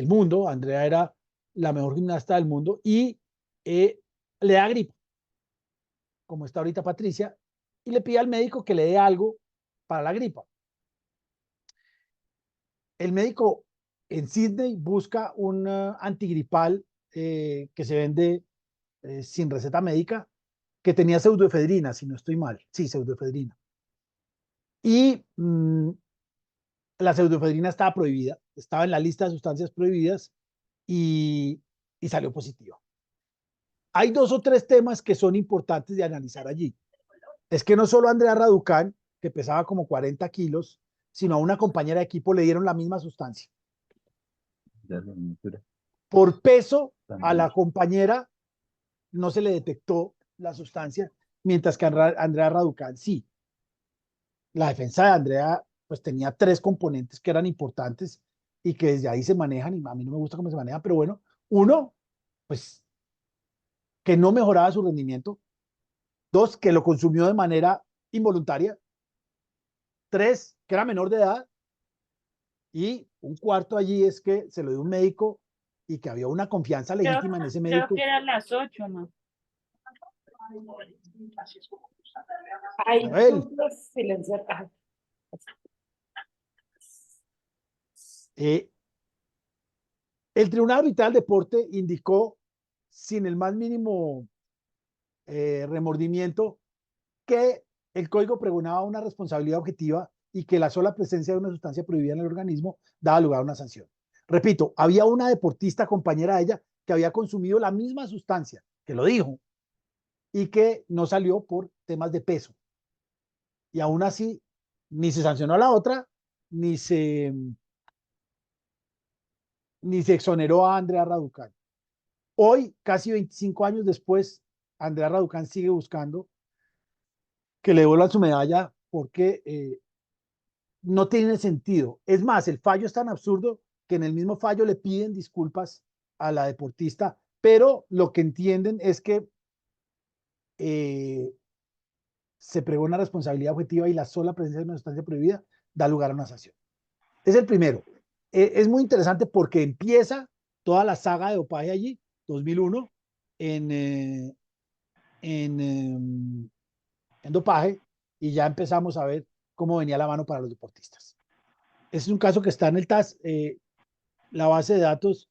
mundo. Andrea era la mejor gimnasta del mundo y le da gripa, como está ahorita Patricia, y le pide al médico que le dé algo para la gripa. El médico en Sydney busca un antigripal que se vende sin receta médica, que tenía pseudoefedrina, si no estoy mal. Sí, pseudoefedrina. Y la pseudoefedrina estaba prohibida, estaba en la lista de sustancias prohibidas y salió positiva. Hay dos o tres temas que son importantes de analizar allí. Es que no solo a Andrea Raducanu, que pesaba como 40 kilos, sino a una compañera de equipo le dieron la misma sustancia. Por peso, a la compañera no se le detectó la sustancia, mientras que a Andrea Raducanu sí. La defensa de Andrea pues tenía tres componentes que eran importantes y que desde ahí se manejan, y a mí no me gusta cómo se manejan, pero bueno, uno, pues que no mejoraba su rendimiento; dos, que lo consumió de manera involuntaria; tres, que era menor de edad; y un cuarto allí es que se lo dio un médico y que había una confianza legítima en ese Creo médico. que eran las 8, ¿no? Ay, Manuel, tú puedes silenciar. Ajá. el Tribunal Arbitral del Deporte indicó sin el más mínimo remordimiento que el código pregonaba una responsabilidad objetiva y que la sola presencia de una sustancia prohibida en el organismo daba lugar a una sanción. Repito, había una deportista compañera de ella que había consumido la misma sustancia, que lo dijo, y que no salió por temas de peso. Y aún así, ni se sancionó a la otra, ni se exoneró a Andrea Raducanu. Hoy, casi 25 años después, Andrea Raducanu sigue buscando que le devuelvan su medalla porque no tiene sentido. Es más, el fallo es tan absurdo que en el mismo fallo le piden disculpas a la deportista, pero lo que entienden es que se pregona una responsabilidad objetiva y la sola presencia de una sustancia prohibida da lugar a una sanción. Es el primero. Es muy interesante porque empieza toda la saga de dopaje allí, 2001, en dopaje, y ya empezamos a ver cómo venía la mano para los deportistas. Es un caso que está en el TAS. La base de datos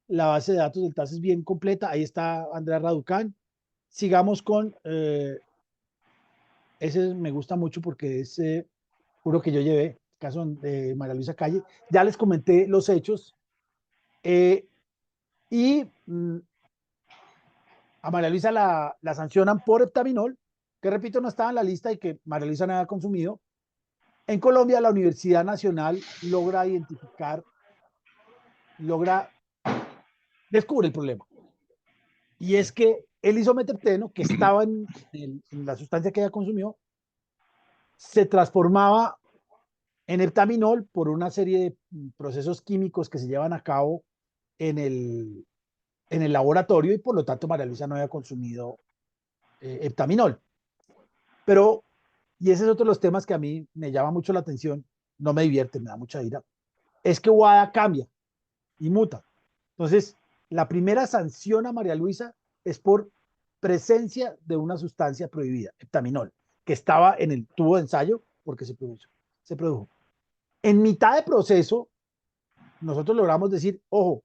del TAS es bien completa. Ahí está Andrea Raducanu. Sigamos con ese, me gusta mucho porque es juro que yo llevé el caso de María Luisa Calle. Ya les comenté los hechos y a María Luisa la sancionan por heptaminol, que repito no estaba en la lista y que María Luisa no había consumido. En Colombia la Universidad Nacional descubre el problema. Y es que el isometripteno, que estaba en la sustancia que ella consumió, se transformaba en heptaminol por una serie de procesos químicos que se llevan a cabo en el laboratorio, y por lo tanto María Luisa no había consumido heptaminol. Pero, y ese es otro de los temas que a mí me llama mucho la atención, no me divierte, me da mucha ira, es que WADA cambia. y muta. Entonces, la primera sanción a María Luisa es por presencia de una sustancia prohibida, heptaminol, que estaba en el tubo de ensayo porque se produjo. En mitad de proceso, nosotros logramos decir, ojo,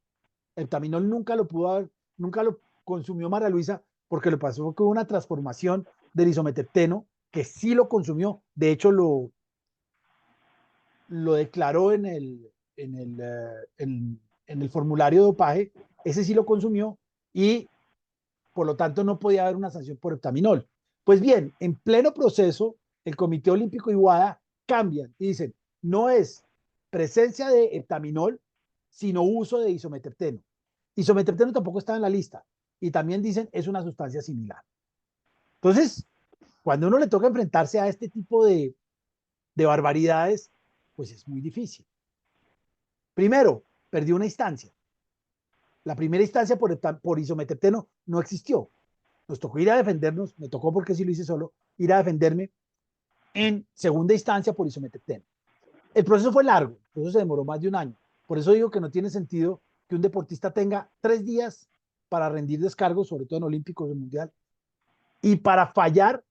heptaminol nunca lo consumió María Luisa porque lo pasó con una transformación del isometepteno que sí lo consumió, de hecho lo declaró en el formulario de dopaje, ese sí lo consumió y por lo tanto no podía haber una sanción por heptaminol. Pues bien, en pleno proceso, el Comité Olímpico y WADA cambian y dicen, no es presencia de heptaminol, sino uso de isometepteno. Isometepteno tampoco está en la lista y también dicen es una sustancia similar. Entonces, cuando uno le toca enfrentarse a este tipo de barbaridades, pues es muy difícil. Primero, perdió una instancia. La primera instancia por isometepteno no existió. Nos tocó ir a defendernos, me tocó porque sí lo hice solo, ir a defenderme en segunda instancia por isometepteno. El proceso fue largo, el proceso se demoró más de un año. Por eso digo que no tiene sentido que un deportista tenga 3 días para rendir descargos, sobre todo en olímpicos o en mundial, y para fallar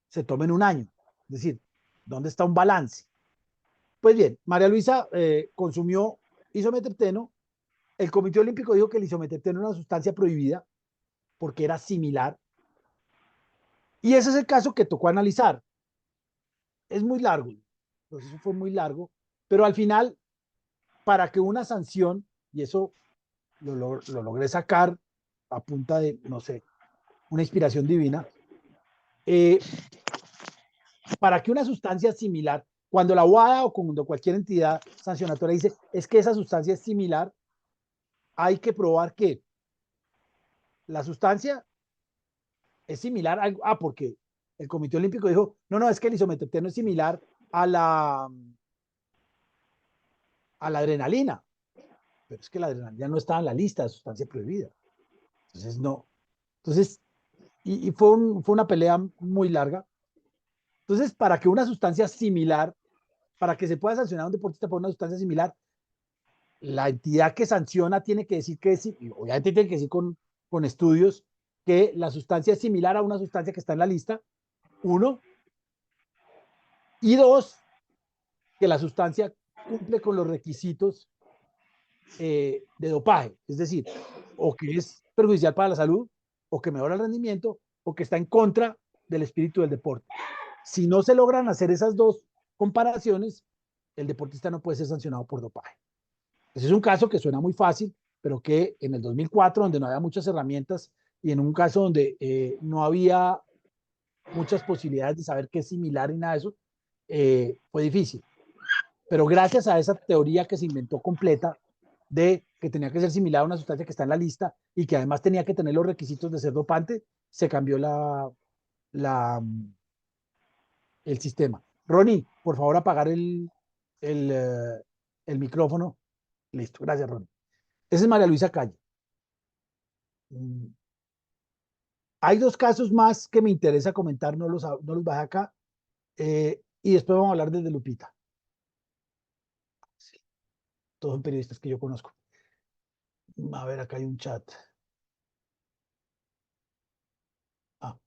se tomen un año. Es decir, ¿dónde está un balance? Pues bien, María Luisa consumió isometepteno. El Comité Olímpico dijo que el isometepteno era una sustancia prohibida porque era similar. Y ese es el caso que tocó analizar. Es muy largo, el proceso fue muy largo, pero al final, para que una sanción, y eso lo logré sacar a punta de, no sé, una inspiración divina, eh, para que una sustancia similar, cuando la UADA o cuando cualquier entidad sancionatoria dice es que esa sustancia es similar, hay que probar que la sustancia es similar porque el Comité Olímpico dijo, no, es que el isometepteno es similar a la adrenalina, pero es que la adrenalina no estaba en la lista de sustancia prohibida. Entonces, no. Entonces, y fue una pelea muy larga. Entonces, para que una sustancia similar, para que se pueda sancionar a un deportista por una sustancia similar, la entidad que sanciona tiene que decir que sí, y obviamente tiene que decir con estudios que la sustancia es similar a una sustancia que está en la lista, uno, y dos, que la sustancia cumple con los requisitos de dopaje, es decir, o que es perjudicial para la salud, o que mejora el rendimiento, o que está en contra del espíritu del deporte. Si no se logran hacer esas dos comparaciones, el deportista no puede ser sancionado por dopaje. Ese es un caso que suena muy fácil, pero que en el 2004, donde no había muchas herramientas y en un caso donde no había muchas posibilidades de saber qué es similar y nada de eso, fue difícil. Pero gracias a esa teoría que se inventó completa de que tenía que ser similar a una sustancia que está en la lista y que además tenía que tener los requisitos de ser dopante, se cambió el sistema. Ronnie, por favor, apagar el micrófono. Listo, gracias, Ronnie. Esa es María Luisa Calle. Hay 2 casos más que me interesa comentar, no los bajé acá, y después vamos a hablar desde Lupita. Sí, todos son periodistas que yo conozco. A ver, acá hay un chat. Ah.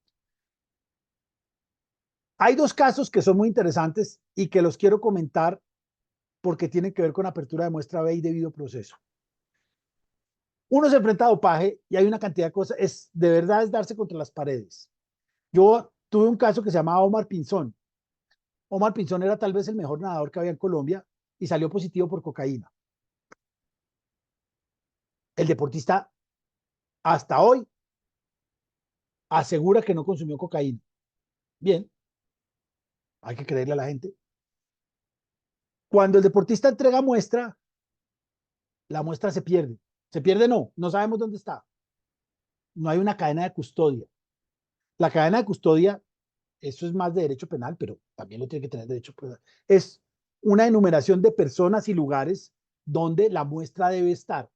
Hay 2 casos que son muy interesantes y que los quiero comentar porque tienen que ver con apertura de muestra B y debido proceso. Uno se enfrenta a dopaje y hay una cantidad de cosas, de verdad es darse contra las paredes. Yo tuve un caso que se llamaba Omar Pinzón. Omar Pinzón era tal vez el mejor nadador que había en Colombia y salió positivo por cocaína. El deportista hasta hoy asegura que no consumió cocaína. Bien, hay que creerle a la gente. Cuando el deportista entrega muestra, la muestra se pierde. Se pierde no sabemos dónde está. No hay una cadena de custodia. La cadena de custodia, eso es más de derecho penal, pero también lo tiene que tener derecho penal. Es una enumeración de personas y lugares donde la muestra debe estar.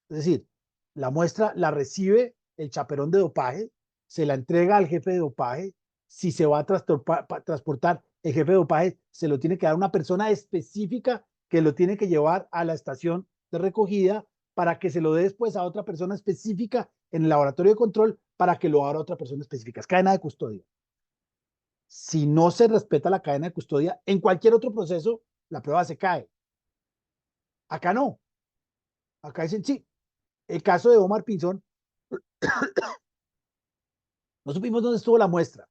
Es decir, la muestra la recibe el chaperón de dopaje, se la entrega al jefe de dopaje. Si se va a transportar el jefe de dopaje, se lo tiene que dar a una persona específica que lo tiene que llevar a la estación de recogida para que se lo dé después a otra persona específica en el laboratorio de control para que lo abra otra persona específica. Es cadena de custodia. Si no se respeta la cadena de custodia, en cualquier otro proceso, la prueba se cae. Acá no. Acá dicen, sí, el caso de Omar Pinzón, no supimos dónde estuvo la muestra,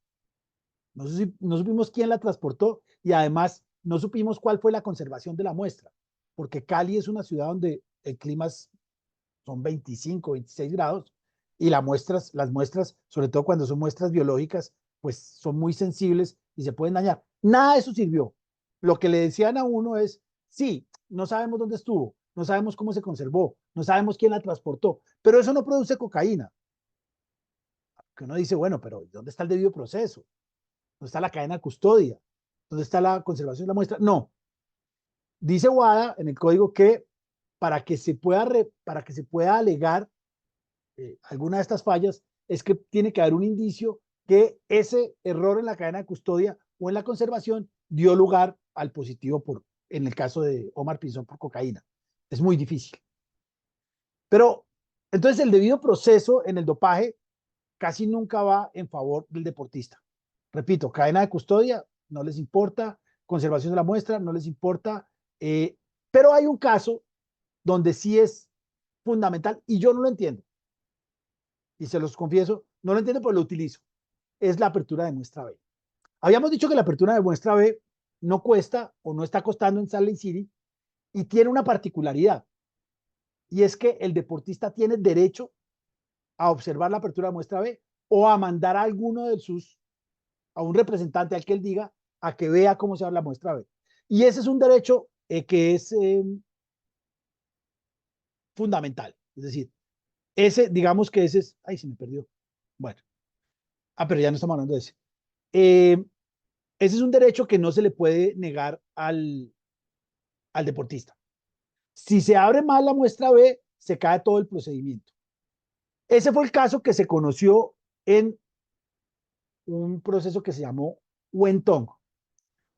no supimos quién la transportó y además no supimos cuál fue la conservación de la muestra, porque Cali es una ciudad donde el clima son 25, 26 grados y las muestras, sobre todo cuando son muestras biológicas, pues son muy sensibles y se pueden dañar. Nada de eso sirvió. Lo que le decían a uno es, sí, no sabemos dónde estuvo, no sabemos cómo se conservó, no sabemos quién la transportó, pero eso no produce cocaína. Que uno dice, bueno, pero ¿dónde está el debido proceso? ¿Dónde está la cadena de custodia? ¿Dónde está la conservación de la muestra? No. Dice WADA en el código que para que se pueda alegar alguna de estas fallas es que tiene que haber un indicio que ese error en la cadena de custodia o en la conservación dio lugar al positivo en el caso de Omar Pinzón por cocaína. Es muy difícil. Pero entonces el debido proceso en el dopaje casi nunca va en favor del deportista. Repito, cadena de custodia no les importa, conservación de la muestra no les importa, pero hay un caso donde sí es fundamental y yo no lo entiendo. Y se los confieso, no lo entiendo, pero lo utilizo. Es la apertura de muestra B. Habíamos dicho que la apertura de muestra B no cuesta o no está costando en Salt Lake City y tiene una particularidad. Y es que el deportista tiene derecho a observar la apertura de muestra B o a mandar a alguno de a un representante al que él diga, a que vea cómo se abre la muestra B. Y ese es un derecho que es fundamental. Es decir, digamos que ese es, ay, se me perdió. Bueno, pero ya no estamos hablando de ese. Ese es un derecho que no se le puede negar al deportista. Si se abre mal la muestra B, se cae todo el procedimiento. Ese fue el caso que se conoció en un proceso que se llamó Wen Tong.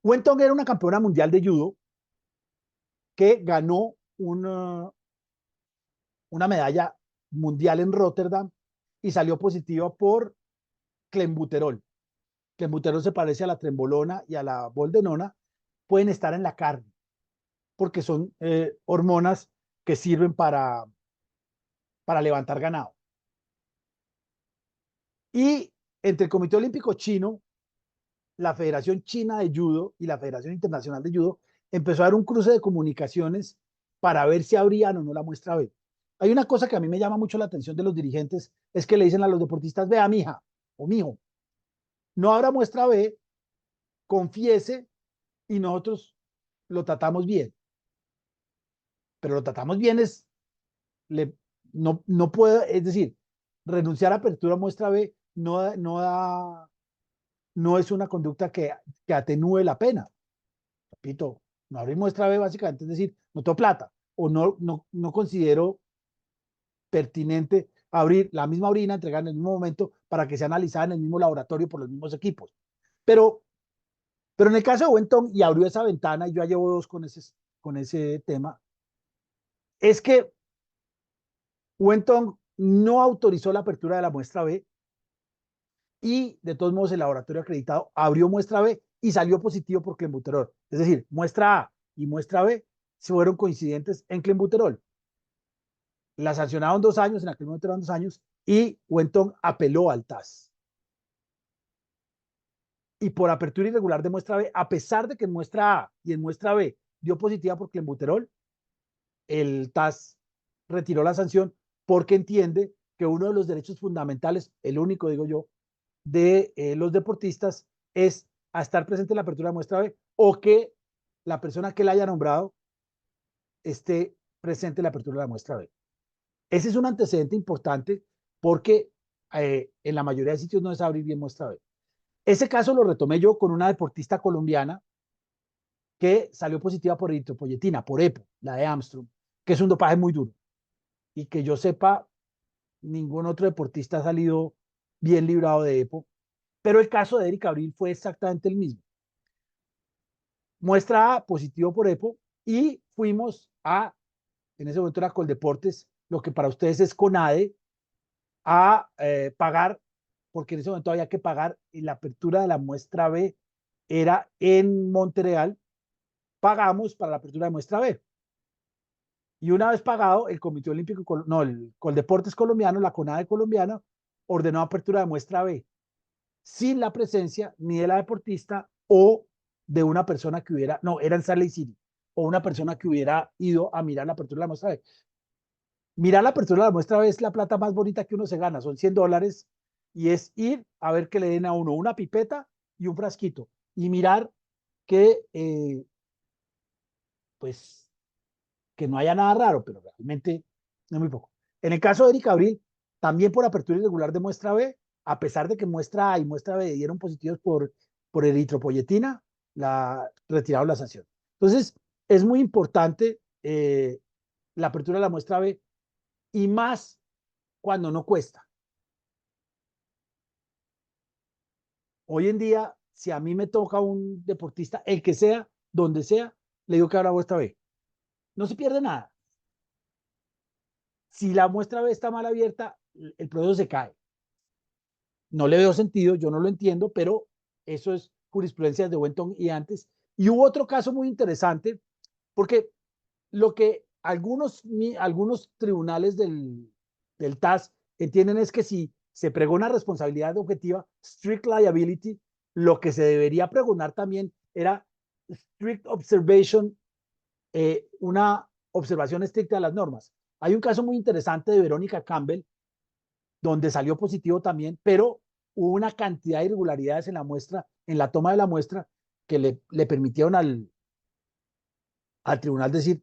Wen Tong era una campeona mundial de judo que ganó una medalla mundial en Rotterdam y salió positiva por clenbuterol. Clenbuterol se parece a la trembolona y a la boldenona, pueden estar en la carne porque son hormonas que sirven para levantar ganado. Y entre el Comité Olímpico Chino, la Federación China de Judo y la Federación Internacional de Judo empezó a dar un cruce de comunicaciones para ver si abrían o no la muestra B. Hay una cosa que a mí me llama mucho la atención de los dirigentes, es que le dicen a los deportistas, vea, mija o mijo, no habrá muestra B, confiese y nosotros lo tratamos bien. Pero lo tratamos bien no puede, es decir, renunciar a apertura muestra B no es una conducta que atenúe la pena. Repito, no abrir muestra B básicamente es decir, no tengo plata o no considero pertinente abrir la misma orina, entregar en el mismo momento para que sea analizada en el mismo laboratorio por los mismos equipos. Pero en el caso de Wenton, y abrió esa ventana, y yo ya llevo dos con ese tema, es que Wenton no autorizó la apertura de la muestra B y de todos modos el laboratorio acreditado abrió muestra B y salió positivo por clenbuterol. Es decir, muestra A y muestra B fueron coincidentes en clenbuterol. La sancionaron 2 años, en aquel momento eran 2 años, y Wenton apeló al TAS. Y por apertura irregular de muestra B, a pesar de que en muestra A y en muestra B dio positiva por clenbuterol, el TAS retiró la sanción porque entiende que uno de los derechos fundamentales, el único, digo yo, de los deportistas es a estar presente en la apertura de muestra B o que la persona que la haya nombrado esté presente en la apertura de la muestra B. Ese es un antecedente importante porque en la mayoría de sitios no es abrir bien muestra B. Ese caso lo retomé yo con una deportista colombiana que salió positiva por eritropoyetina, por EPO, la de Armstrong, que es un dopaje muy duro. Y que yo sepa, ningún otro deportista ha salido bien librado de EPO. Pero el caso de Erika Abril fue exactamente el mismo. Muestra A, positivo por EPO, y fuimos a en ese momento era Coldeportes, lo que para ustedes es CONADE, a pagar, porque en ese momento había que pagar, y la apertura de la muestra B era en Montreal, pagamos para la apertura de muestra B. Y una vez pagado, el Comité Olímpico, no, el Coldeportes colombiano, la CONADE colombiana, ordenó apertura de muestra B, sin la presencia ni de la deportista o de una persona que hubiera, no, era en Salt Lake City, o una persona que hubiera ido a mirar la apertura de la muestra B. Mirar la apertura de la muestra B es la plata más bonita que uno se gana, son $100, y es ir a ver que le den a uno una pipeta y un frasquito, y mirar que, pues, que no haya nada raro, pero realmente es muy poco. En el caso de Erika Abril, también por apertura irregular de muestra B, a pesar de que muestra A y muestra B dieron positivos por eritropoyetina, la retiraron la sanción. Entonces, es muy importante la apertura de la muestra B, y más cuando no cuesta. Hoy en día, si a mí me toca un deportista, el que sea, donde sea, le digo que abra muestra B. No se pierde nada. Si la muestra B está mal abierta, el proceso se cae. No le veo sentido, yo no lo entiendo, pero eso es jurisprudencia de Wenton y antes. Y hubo otro caso muy interesante, porque lo que algunos tribunales del TAS entienden es que si se pregona responsabilidad objetiva, strict liability, lo que se debería pregonar también era strict observation, una observación estricta de las normas. Hay un caso muy interesante de Verónica Campbell, donde salió positivo también, pero hubo una cantidad de irregularidades en la muestra, en la toma de la muestra, que le permitieron al tribunal decir,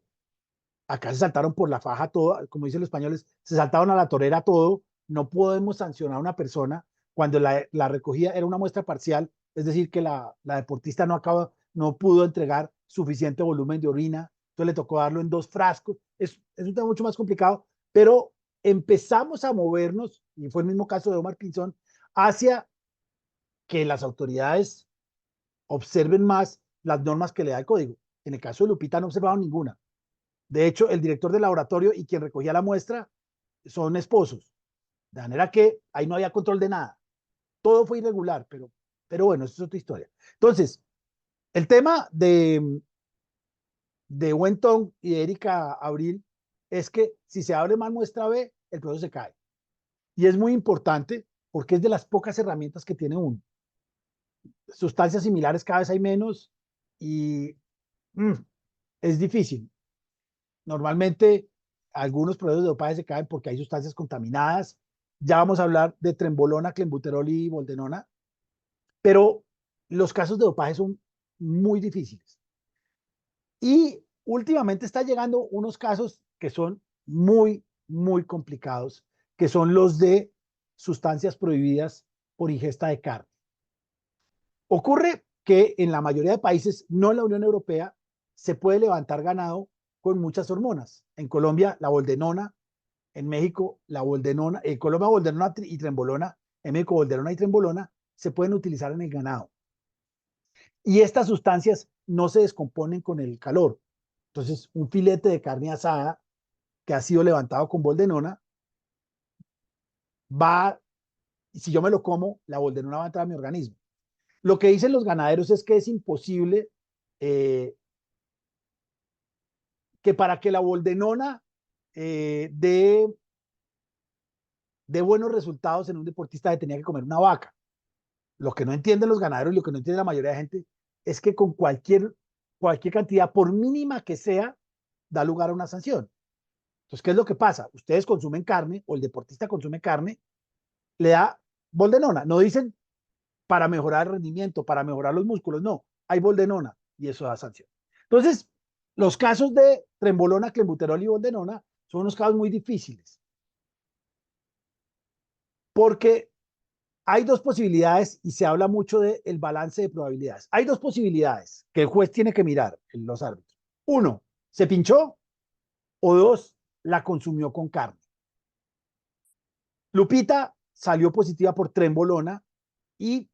acá se saltaron por la faja todo, como dicen los españoles, se saltaron a la torera todo, no podemos sancionar a una persona cuando la recogida era una muestra parcial, es decir, que la deportista no pudo entregar suficiente volumen de orina, entonces le tocó darlo en 2 frascos, es un tema mucho más complicado, pero empezamos a movernos, y fue el mismo caso de Omar Pinzón, hacia que las autoridades observen más las normas que le da el código. En el caso de Lupita no observaron ninguna. De hecho, el director del laboratorio y quien recogía la muestra son esposos. De manera que ahí no había control de nada. Todo fue irregular, pero bueno, eso es otra historia. Entonces, el tema de Wenton y de Erika Abril es que si se abre mal muestra B, el proceso se cae. Y es muy importante porque es de las pocas herramientas que tiene uno. Sustancias similares cada vez hay menos y mm, es difícil. Normalmente algunos procesos de dopaje se caen porque hay sustancias contaminadas. Ya vamos a hablar de trembolona, clenbuterol y boldenona, pero los casos de dopaje son muy difíciles. Y últimamente está llegando unos casos que son muy, muy complicados, que son los de sustancias prohibidas por ingesta de carne. Ocurre que en la mayoría de países, no en la Unión Europea, se puede levantar ganado con muchas hormonas. En Colombia, la boldenona; en México, la boldenona; en Colombia, boldenona y trembolona; en México, boldenona y trembolona se pueden utilizar en el ganado. Y estas sustancias no se descomponen con el calor. Entonces, un filete de carne asada que ha sido levantado con boldenona si yo me lo como, la boldenona va a entrar a mi organismo. Lo que dicen los ganaderos es que es imposible eh, que para que la boldenona dé buenos resultados en un deportista tenía que comer una vaca. Lo que no entienden los ganaderos y lo que no entiende la mayoría de gente es que con cualquier cantidad, por mínima que sea, da lugar a una sanción. Entonces, ¿qué es lo que pasa? Ustedes consumen carne o el deportista consume carne, le da boldenona. No dicen para mejorar el rendimiento, para mejorar los músculos, no. Hay boldenona y eso da sanción. Entonces, los casos de trembolona, clenbuterol y boldenona son unos casos muy difíciles porque hay 2 posibilidades y se habla mucho del balance de probabilidades. Hay 2 posibilidades que el juez tiene que mirar en los árbitros. 1, se pinchó, o 2, la consumió con carne. Lupita salió positiva por trembolona y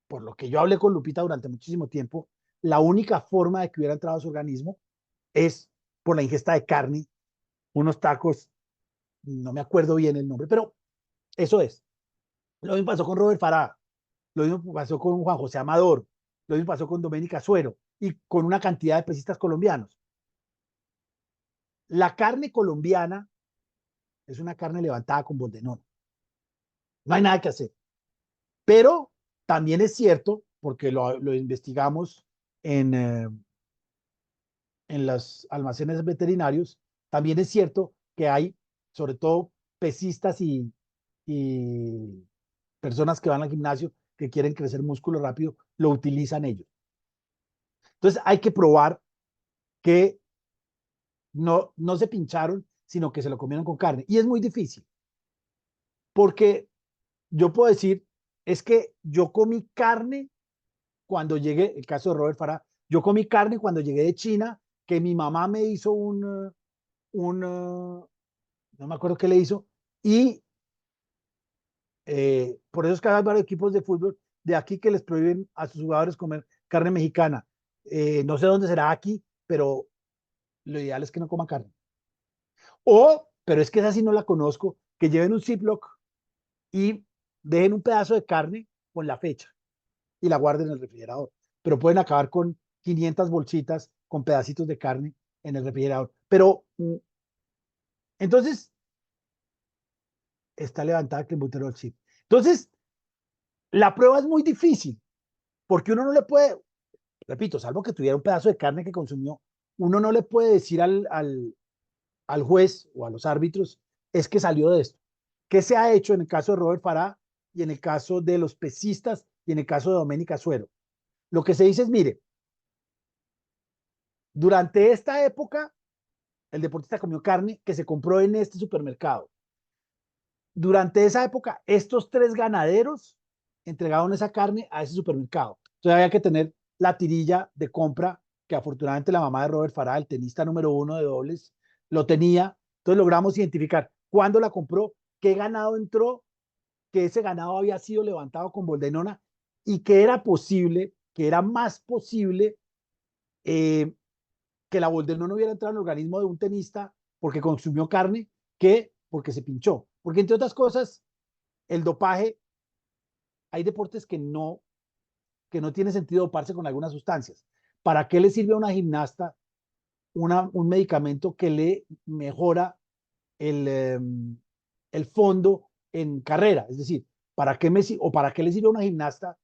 por lo que yo hablé con Lupita durante muchísimo tiempo, la única forma de que hubiera entrado a su organismo es por la ingesta de carne, unos tacos, no me acuerdo bien el nombre, pero eso es. Lo mismo pasó con Robert Farah, lo mismo pasó con Juan José Amador, lo mismo pasó con Doménica Suero y con una cantidad de pesistas colombianos. La carne colombiana es una carne levantada con boldenón. No hay nada que hacer. Pero también es cierto, porque lo investigamos en los almacenes veterinarios, también es cierto que hay, sobre todo, pesistas y personas que van al gimnasio que quieren crecer músculo rápido, lo utilizan ellos. Entonces hay que probar que no se pincharon, sino que se lo comieron con carne. Y es muy difícil, porque yo puedo decir, es que yo comí carne cuando llegué, el caso de Robert Farah, yo comí carne cuando llegué de China, que mi mamá me hizo no me acuerdo qué le hizo, y por eso es que hay varios equipos de fútbol de aquí que les prohíben a sus jugadores comer carne mexicana. No sé dónde será aquí, pero lo ideal es que no coma carne. O, pero es que esa sí no la conozco, que lleven un Ziploc y dejen un pedazo de carne con la fecha y la guarden en el refrigerador. Pero pueden acabar con 500 bolsitas con pedacitos de carne en el refrigerador. Pero entonces está levantada el clenbuterol, sí. Entonces, la prueba es muy difícil porque uno no le puede, repito, salvo que tuviera un pedazo de carne que consumió, uno no le puede decir al juez o a los árbitros, es que salió de esto. ¿Qué se ha hecho en el caso de Robert Farah y en el caso de los pesistas y en el caso de Doménica Suero? Lo que se dice es, mire, durante esta época, el deportista comió carne que se compró en este supermercado. Durante esa época, estos tres ganaderos entregaron esa carne a ese supermercado. Entonces había que tener la tirilla de compra que afortunadamente la mamá de Robert Farah, el tenista número 1 de dobles, lo tenía. Entonces logramos identificar cuándo la compró, qué ganado entró, que ese ganado había sido levantado con boldenona y que era posible, que era más posible eh, que la boldenona no hubiera entrado en el organismo de un tenista porque consumió carne que porque se pinchó. Porque entre otras cosas, el dopaje, hay deportes que no tiene sentido doparse con algunas sustancias. ¿Para qué le sirve a una gimnasta un medicamento que le mejora el fondo en carrera? Es decir, ¿para qué le sirve a una gimnasta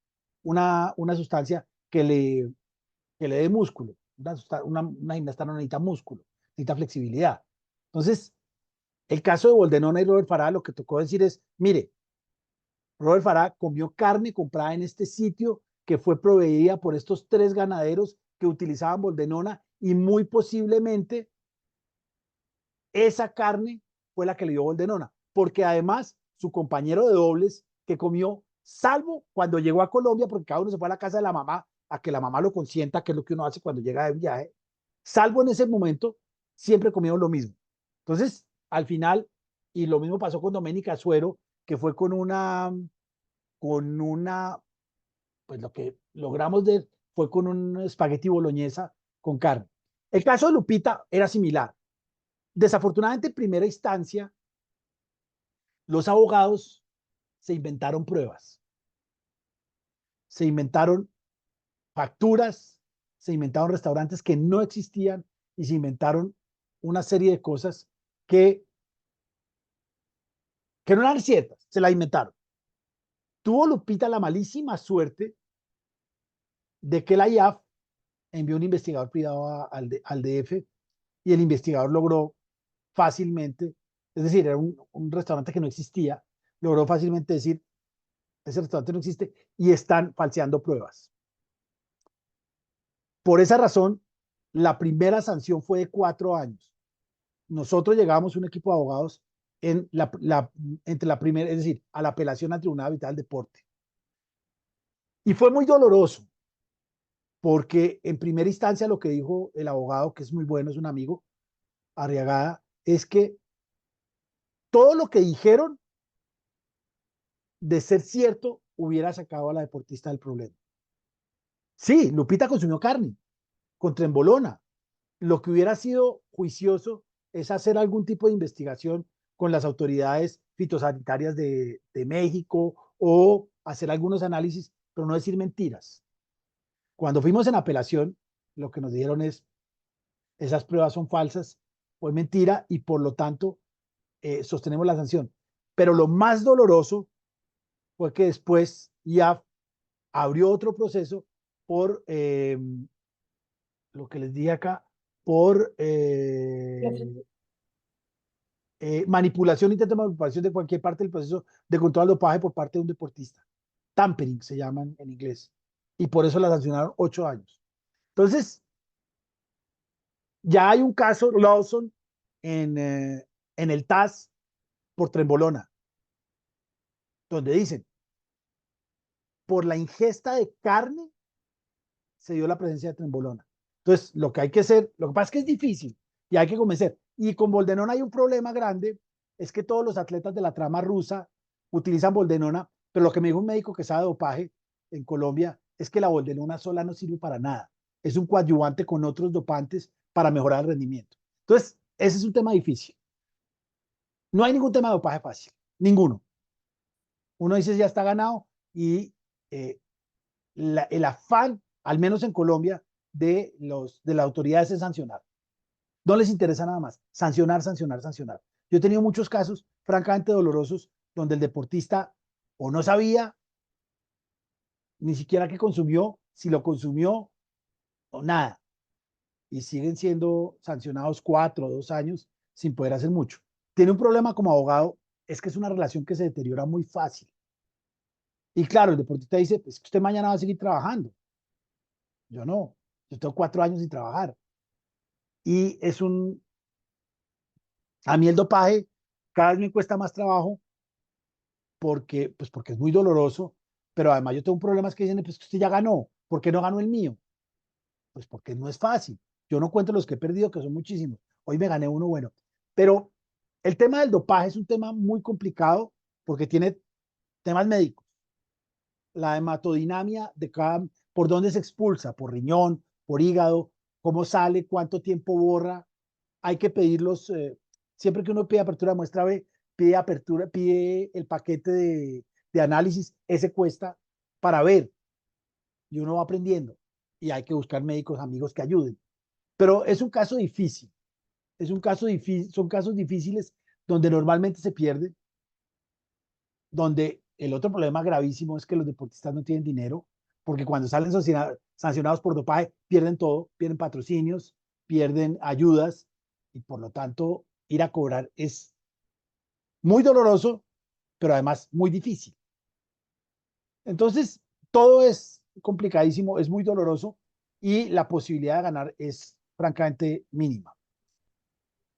una sustancia que le dé músculo? Una gimnasta no necesita músculo, necesita flexibilidad. Entonces, el caso de Boldenona y Robert Farah, lo que tocó decir es, mire, Robert Farah comió carne comprada en este sitio que fue proveída por estos tres ganaderos que utilizaban boldenona y muy posiblemente esa carne fue la que le dio boldenona, porque además su compañero de dobles que comió, salvo cuando llegó a Colombia, porque cada uno se fue a la casa de la mamá a que la mamá lo consienta, que es lo que uno hace cuando llega de viaje, salvo en ese momento, siempre comieron lo mismo. Entonces, al final, y lo mismo pasó con Doménica Suero, que fue con una, pues lo que logramos de fue con un espagueti boloñesa con carne. El caso de Lupita era similar. Desafortunadamente, en primera instancia, los abogados se inventaron pruebas, se inventaron facturas, se inventaron restaurantes que no existían y se inventaron una serie de cosas que no eran ciertas, se la inventaron. Tuvo Lupita la malísima suerte de que la IAF envió un investigador privado al DF y el investigador logró fácilmente, es decir, era un restaurante que no existía, logró fácilmente decir, ese restaurante no existe y están falseando pruebas. Por esa razón, la primera sanción fue de 4 años. Nosotros llegamos un equipo de abogados entre la primera, es decir, a la apelación al Tribunal Arbitral del Deporte. Y fue muy doloroso, porque en primera instancia lo que dijo el abogado, que es muy bueno, es un amigo, Arriagada, es que todo lo que dijeron de ser cierto hubiera sacado a la deportista del problema. Sí, Lupita consumió carne con trembolona, Lo que hubiera sido juicioso es hacer algún tipo de investigación con las autoridades fitosanitarias de México o hacer algunos análisis, pero no decir mentiras. Cuando fuimos en apelación, lo que nos dijeron es, esas pruebas son falsas, fue mentira y por lo tanto sostenemos la sanción. Pero lo más doloroso fue que después ya abrió otro proceso por lo que les dije acá, por manipulación, intento de manipulación de cualquier parte del proceso de control del dopaje por parte de un deportista. Tampering se llaman en inglés. Y por eso la sancionaron 8 años. Entonces, ya hay un caso, Lawson, en el TAS por trembolona, donde dicen, por la ingesta de carne se dio la presencia de trembolona. Entonces, lo que hay que hacer, lo que pasa es que es difícil y hay que convencer. Y con boldenona hay un problema grande, es que todos los atletas de la trama rusa utilizan boldenona, pero lo que me dijo un médico que sabe de dopaje en Colombia es que la boldenona sola no sirve para nada. Es un coadyuvante con otros dopantes para mejorar el rendimiento. Entonces, ese es un tema difícil. No hay ningún tema de dopaje fácil, ninguno. Uno dice ya está ganado y el afán, al menos en Colombia, de las autoridades es sancionar. No les interesa nada más. Sancionar, sancionar, sancionar. Yo he tenido muchos casos francamente dolorosos donde el deportista o no sabía ni siquiera qué consumió, si lo consumió o nada. Y siguen siendo sancionados 4 o 2 años sin poder hacer mucho. Tiene un problema como abogado, es que es una relación que se deteriora muy fácil. Y claro, el deportista dice, pues que usted mañana va a seguir trabajando. Yo no, yo tengo 4 años sin trabajar. Y a mí el dopaje cada vez me cuesta más trabajo porque es muy doloroso, pero además yo tengo un problema es que dicen, pues que usted ya ganó, ¿por qué no ganó el mío? Pues porque no es fácil. Yo no cuento los que he perdido, que son muchísimos. Hoy me gané uno bueno. Pero el tema del dopaje es un tema muy complicado porque tiene temas médicos. La hematodinamia de cada, por dónde se expulsa, por riñón, por hígado, cómo sale, cuánto tiempo borra. Hay que pedirlos, siempre que uno pide apertura de muestra B, pide apertura, pide el paquete de análisis, ese cuesta para ver y uno va aprendiendo y hay que buscar médicos amigos que ayuden. Pero es un caso difícil, es un caso difícil, son casos difíciles donde normalmente se pierde, donde el otro problema gravísimo es que los deportistas no tienen dinero, porque cuando salen sancionados por dopaje pierden todo, pierden patrocinios, pierden ayudas y por lo tanto ir a cobrar es muy doloroso, pero además muy difícil. Entonces, todo es complicadísimo, es muy doloroso y la posibilidad de ganar es francamente mínima.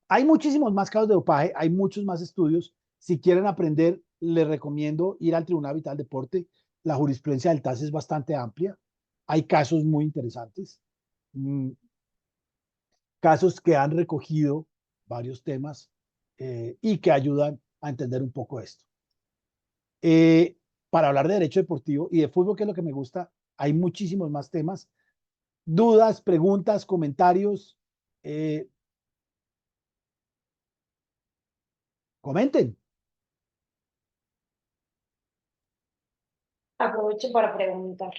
Hay muchísimos más casos de dopaje, hay muchos más estudios. Si quieren aprender, les recomiendo ir al Tribunal Vital Deporte. La jurisprudencia del TAS es bastante amplia. Hay casos muy interesantes, casos que han recogido varios temas y que ayudan a entender un poco esto. Para hablar de derecho deportivo y de fútbol, que es lo que me gusta, hay muchísimos más temas. Dudas, preguntas, comentarios, comenten. Aprovecho para preguntar.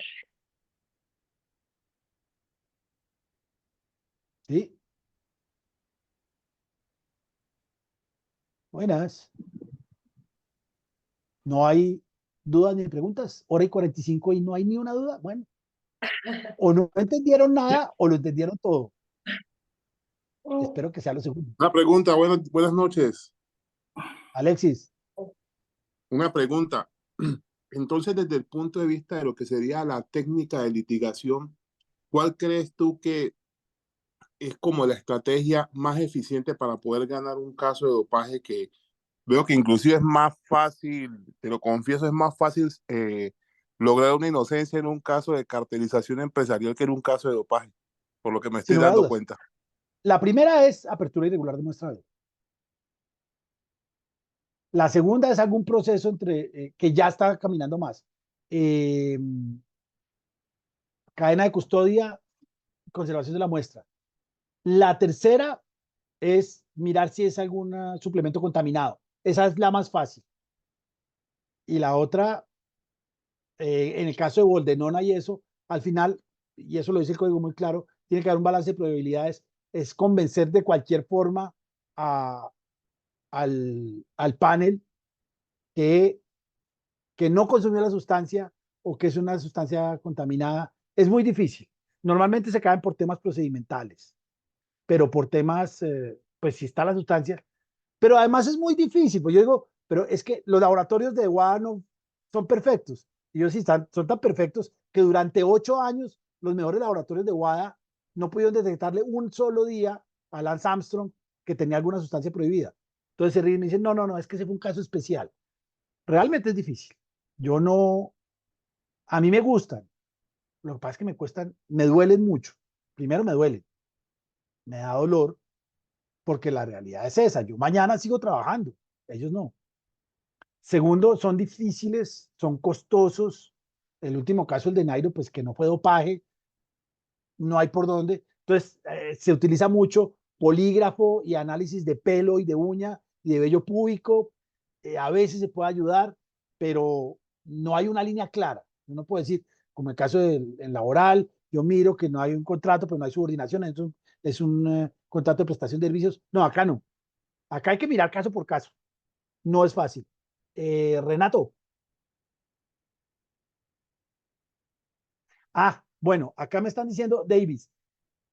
¿Sí? Buenas. No hay dudas ni preguntas. Hora y 45 y no hay ni una duda. Bueno, o no entendieron nada o lo entendieron todo. Espero que sea lo segundo. Una pregunta, buenas noches. Alexis. Una pregunta. Entonces, desde el punto de vista de lo que sería la técnica de litigación, ¿cuál crees tú que es como la estrategia más eficiente para poder ganar un caso de dopaje? Que veo que inclusive es más fácil, te lo confieso, es más fácil lograr una inocencia en un caso de cartelización empresarial que en un caso de dopaje, por lo que me Sin estoy lugar a dando dudas. cuenta. La primera es apertura irregular de muestra B. La segunda es algún proceso que ya está caminando más. Eh, cadena de custodia, conservación de la muestra. La tercera es mirar si es algún suplemento contaminado. Esa es la más fácil. Y la otra, en el caso de boldenona y eso, al final, y eso lo dice el código muy claro, tiene que haber un balance de probabilidades, es convencer de cualquier forma al panel que, que no consumió la sustancia o que es una sustancia contaminada. Es muy difícil. Normalmente se caen por temas procedimentales, pero por temas, pues si está la sustancia. Pero además es muy difícil, pues yo digo, pero es que los laboratorios de WADA no son perfectos. Y ellos sí son tan perfectos que durante 8 años los mejores laboratorios de WADA no pudieron detectarle un solo día a Lance Armstrong que tenía alguna sustancia prohibida. Entonces se ríen y dicen, no, no, no, es que ese fue un caso especial. Realmente es difícil. Yo no, a mí me gustan. Lo que pasa es que me cuestan, me duelen mucho. Primero me duelen, me da dolor, porque la realidad es esa. Yo mañana sigo trabajando, ellos no. Segundo, son difíciles, son costosos. El último caso, el de Nairo, pues que no fue dopaje, no hay por dónde. Entonces, se utiliza mucho polígrafo y análisis de pelo y de uña y de vello púbico. A veces se puede ayudar, pero no hay una línea clara. Uno puede decir, como el caso del laboral, yo miro que no hay un contrato, pero no hay subordinación, es un contrato de prestación de servicios. No, acá no. Acá hay que mirar caso por caso. No es fácil. Renato. Bueno, acá me están diciendo, Davis,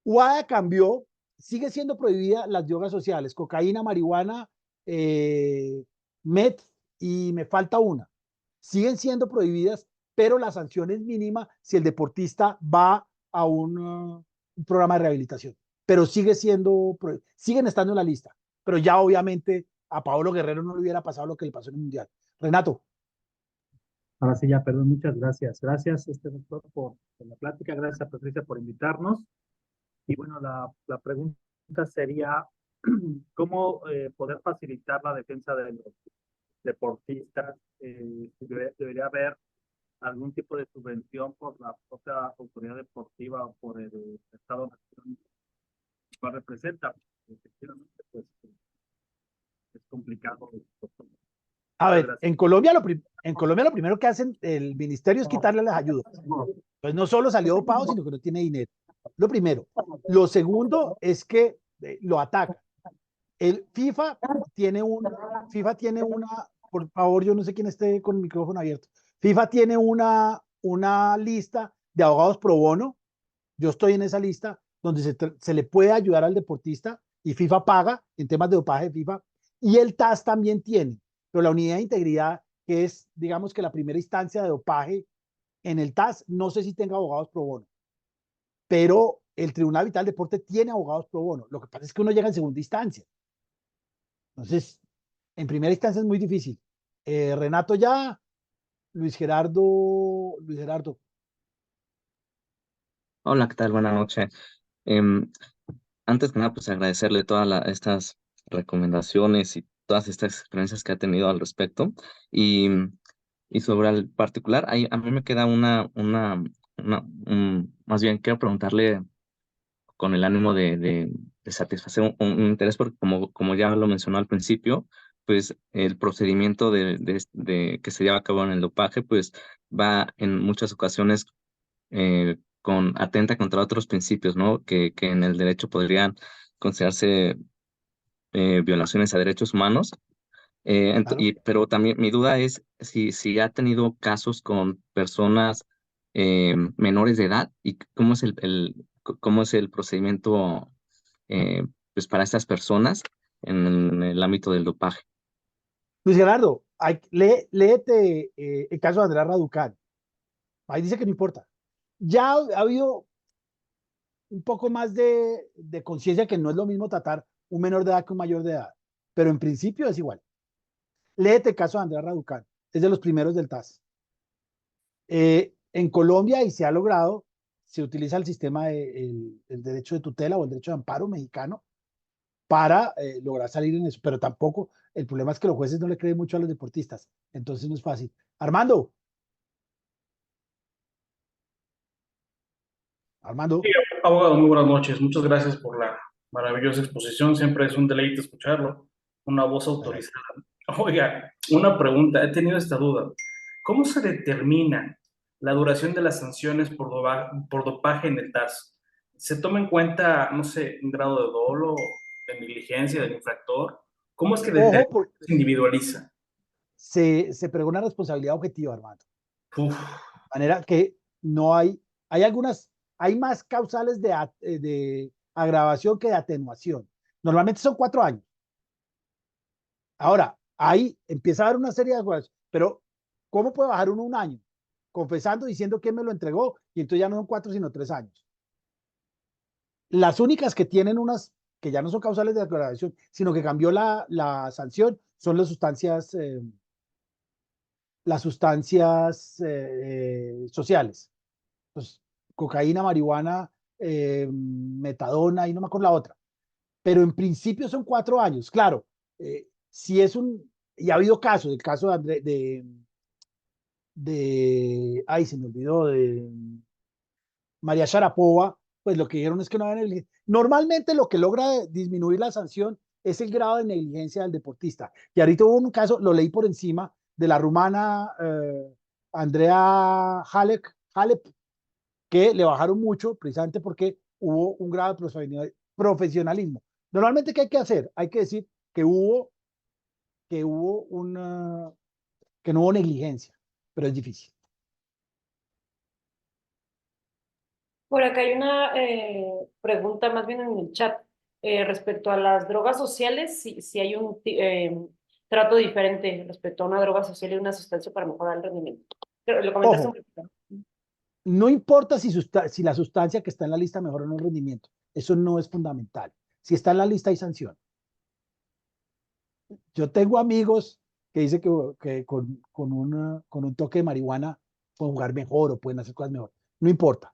UADA cambió, sigue siendo prohibida las drogas sociales, cocaína, marihuana, meth y me falta una. Siguen siendo prohibidas, pero la sanción es mínima si el deportista va a un programa de rehabilitación. Pero siguen estando en la lista. Pero ya obviamente a Paolo Guerrero no le hubiera pasado lo que le pasó en el Mundial. Renato. Ahora sí, ya, perdón, muchas gracias. Gracias, doctor, por la plática. Gracias, Patricia, por invitarnos. Y bueno, la pregunta sería, ¿cómo poder facilitar la defensa de los deportistas? ¿Debería haber algún tipo de subvención por la propia autoridad deportiva o por el Estado nacional que representa? Efectivamente, pues es complicado. A ver, en Colombia lo primero que hacen el ministerio es quitarle las ayudas. Pues no solo salió dopado, sino que no tiene dinero. Lo primero. Lo segundo es que lo ataca. El FIFA tiene una, por favor, yo no sé quién esté con el micrófono abierto. FIFA tiene una lista de abogados pro bono. Yo estoy en esa lista donde se le puede ayudar al deportista y FIFA paga en temas de dopaje de FIFA. Y el TAS también tiene, pero la unidad de integridad, que es, digamos que la primera instancia de dopaje en el TAS, no sé si tenga abogados pro bono, pero el Tribunal Vital del Deporte tiene abogados pro bono. Lo que pasa es que uno llega en segunda instancia. Entonces, en primera instancia es muy difícil. Renato ya, Luis Gerardo. Hola, ¿qué tal? Buenas noches. Em, Antes que nada, pues agradecerle todas estas recomendaciones y todas estas experiencias que ha tenido al respecto. Y, y sobre el particular, a mí me queda más bien quiero preguntarle con el ánimo de satisfacer un interés, porque como ya lo mencionó al principio, pues el procedimiento que se lleva a cabo en el dopaje, pues va en muchas ocasiones atenta contra otros principios, ¿no? Que en el derecho podrían considerarse violaciones a derechos humanos. Claro. Pero también mi duda es si ha tenido casos con personas menores de edad y cómo es el procedimiento pues para estas personas en el ámbito del dopaje. Luis Gerardo, léete el caso de Andrea Raducán. Ahí dice que no importa. Ya ha habido un poco más de conciencia que no es lo mismo tratar un menor de edad que un mayor de edad, pero en principio es igual. Léete el caso de Andrea Raducán, es de los primeros del TAS. En Colombia, y se ha logrado, se utiliza el sistema el derecho de tutela o el derecho de amparo mexicano para lograr salir en eso, pero tampoco, el problema es que los jueces no le creen mucho a los deportistas, entonces no es fácil. Armando. Sí, abogado, muy buenas noches. Muchas gracias por la Maravillosa exposición, siempre es un deleite escucharlo. Una voz autorizada. Oiga, una pregunta, he tenido esta duda. ¿Cómo se determina la duración de las sanciones por dopaje en el TAS? ¿Se toma en cuenta, no sé, un grado de dolo, de negligencia del infractor? ¿Cómo es que Ojo, se individualiza? se pregona responsabilidad objetiva, Armando. Uf, De manera que no hay algunas, hay más causales de agravación que de atenuación. Normalmente son 4 años. Ahora, ahí empieza a haber una serie de cosas, pero ¿cómo puede bajar uno un año? Confesando, diciendo quién me lo entregó, y entonces ya no son 4, sino 3 años. Las únicas que tienen unas, que ya no son causales de agravación, sino que cambió la sanción, son las sustancias sociales. Pues, cocaína, marihuana, metadona y no me acuerdo la otra. Pero en principio son 4 años. Claro, si es y ha habido casos, el caso ay, se me olvidó, de María Sharapova, pues lo que dijeron es que no había negligencia. Normalmente lo que logra disminuir la sanción es el grado de negligencia del deportista. Y ahorita hubo un caso, lo leí por encima, de la rumana Andrea Halep, que le bajaron mucho precisamente porque hubo un grado de profesionalismo. Normalmente, ¿qué hay que hacer? Hay que decir que hubo que no hubo negligencia, pero es difícil. Por acá hay una pregunta más bien en el chat respecto a las drogas sociales, si hay un trato diferente respecto a una droga social y una sustancia para mejorar el rendimiento. Pero lo comentaste un Ojo, poquito. no importa si la sustancia que está en la lista mejora o no el rendimiento, eso no es fundamental. Si está en la lista hay sanción. Yo tengo amigos que dicen que con un toque de marihuana pueden jugar mejor o pueden hacer cosas mejor. No importa.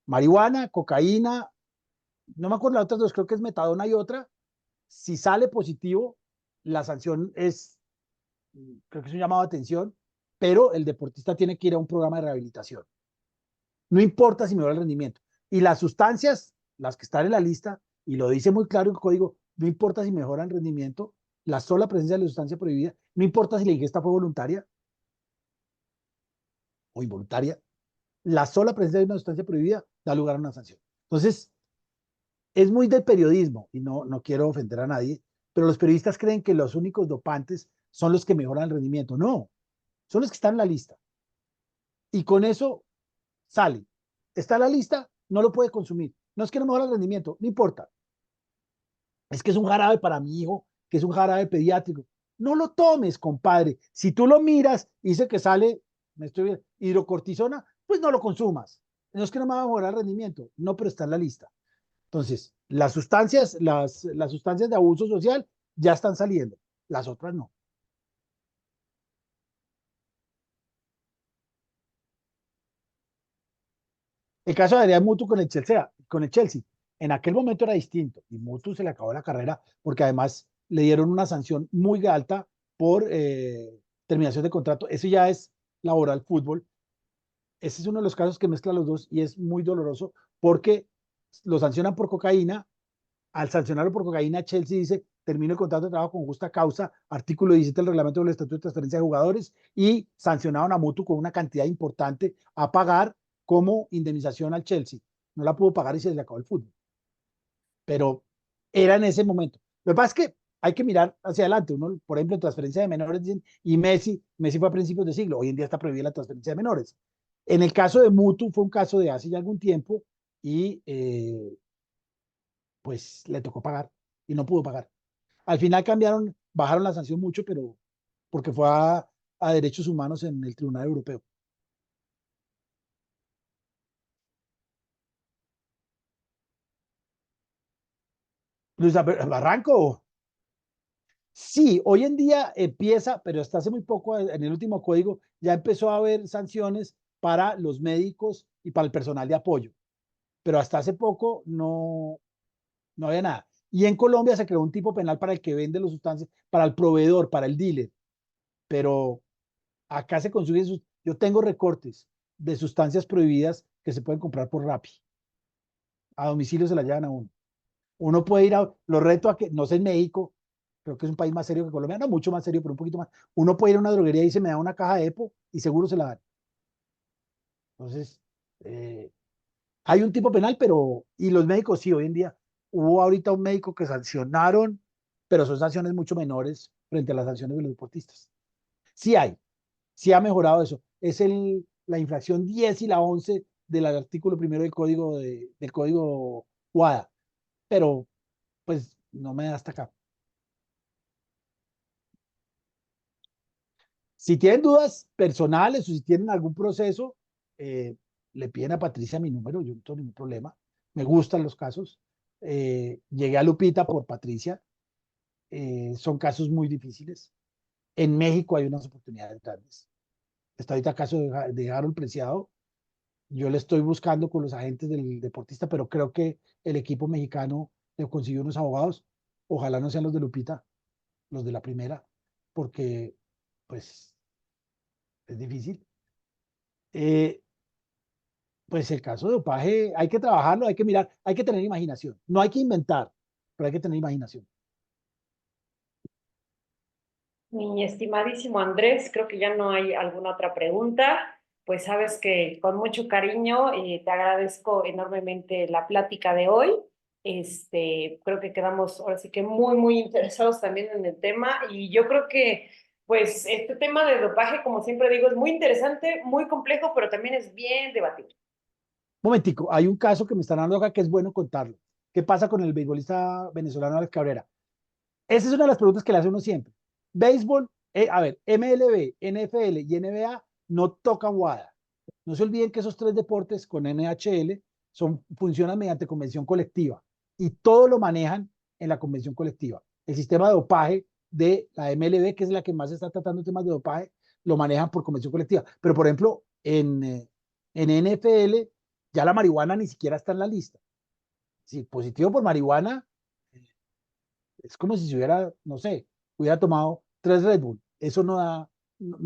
Marihuana, cocaína, no me acuerdo las otras dos, creo que es metadona y otra. Si sale positivo, la sanción creo que es un llamado de atención, pero el deportista tiene que ir a un programa de rehabilitación. No importa si mejora el rendimiento. Y las sustancias, las que están en la lista, y lo dice muy claro el código, no importa si mejora el rendimiento, la sola presencia de la sustancia prohibida, no importa si la ingesta fue voluntaria o involuntaria, la sola presencia de una sustancia prohibida da lugar a una sanción. Entonces, es muy de periodismo, y no quiero ofender a nadie, pero los periodistas creen que los únicos dopantes son los que mejoran el rendimiento. No, son los que están en la lista. Y con eso sale. Está en la lista, no lo puede consumir. No es que no mejora el rendimiento, no importa. Es que es un jarabe para mi hijo, que es un jarabe pediátrico. No lo tomes, compadre. Si tú lo miras y dice que sale, me estoy viendo, hidrocortisona, pues no lo consumas. No es que no me va a mejorar el rendimiento, no, pero está en la lista. Entonces, las sustancias de abuso social ya están saliendo, las otras no. El caso de Adrián Mutu con el Chelsea, en aquel momento era distinto y Mutu se le acabó la carrera porque además le dieron una sanción muy alta por terminación de contrato. Eso ya es laboral fútbol. Ese es uno de los casos que mezcla los dos y es muy doloroso porque lo sancionan por cocaína. Al sancionarlo por cocaína, Chelsea dice, termino el contrato de trabajo con justa causa, artículo 17 del reglamento del Estatuto de Transferencia de Jugadores, y sancionaron a Mutu con una cantidad importante a pagar como indemnización al Chelsea. No la pudo pagar y se le acabó el fútbol. Pero era en ese momento. Lo que pasa es que hay que mirar hacia adelante. Uno, por ejemplo, en transferencia de menores, dicen, y Messi fue a principios de siglo, hoy en día está prohibida la transferencia de menores. En el caso de Mutu fue un caso de hace ya algún tiempo y pues le tocó pagar y no pudo pagar. Al final bajaron la sanción mucho, pero porque fue a derechos humanos en el Tribunal Europeo. Luis Barranco, sí, hoy en día empieza, pero hasta hace muy poco, en el último código, ya empezó a haber sanciones para los médicos y para el personal de apoyo, pero hasta hace poco no había nada. Y en Colombia se creó un tipo penal para el que vende las sustancias, para el proveedor, para el dealer, pero acá se consiguen, yo tengo recortes de sustancias prohibidas que se pueden comprar por Rappi. A domicilio se la llevan a uno. Uno puede ir a, lo reto a que, no sé en México, creo que es un país más serio que Colombia, no mucho más serio, pero un poquito más. Uno puede ir a una droguería y dice, me da una caja de EPO y seguro se la dan. Entonces, hay un tipo penal, pero, y los médicos sí, hoy en día, hubo ahorita un médico que sancionaron, pero son sanciones mucho menores frente a las sanciones de los deportistas. Sí hay, sí ha mejorado eso. Es la infracción 10 y la 11 del artículo primero del código WADA, pero pues no me da hasta acá. Si tienen dudas personales o si tienen algún proceso, le piden a Patricia mi número, yo no tengo ningún problema. Me gustan los casos. Llegué a Lupita por Patricia. Son casos muy difíciles. En México hay unas oportunidades grandes. Está ahorita el caso de Harold Preciado. Yo le estoy buscando con los agentes del deportista, pero creo que el equipo mexicano le consiguió unos abogados. Ojalá no sean los de Lupita, los de la primera, porque pues es difícil. Pues el caso de dopaje hay que trabajarlo, hay que mirar, hay que tener imaginación. No hay que inventar, pero hay que tener imaginación. Mi estimadísimo Andrés, creo que ya no hay alguna otra pregunta. Pues sabes que con mucho cariño te agradezco enormemente la plática de hoy. Creo que quedamos ahora sí que muy, muy interesados también en el tema y yo creo que pues este tema de dopaje, como siempre digo, es muy interesante, muy complejo, pero también es bien debatible. Momentico, hay un caso que me están dando acá que es bueno contarlo. ¿Qué pasa con el beisbolista venezolano Alex Cabrera? Esa es una de las preguntas que le hace uno siempre. Béisbol, a ver, MLB, NFL y NBA no tocan WADA. No se olviden que esos tres deportes con NHL funcionan mediante convención colectiva y todo lo manejan en la convención colectiva. El sistema de dopaje de la MLB, que es la que más está tratando temas de dopaje, lo manejan por convención colectiva. Pero, por ejemplo, en NFL ya la marihuana ni siquiera está en la lista. Si positivo por marihuana, es como si se hubiera, no sé, hubiera tomado 3 Red Bull. Eso no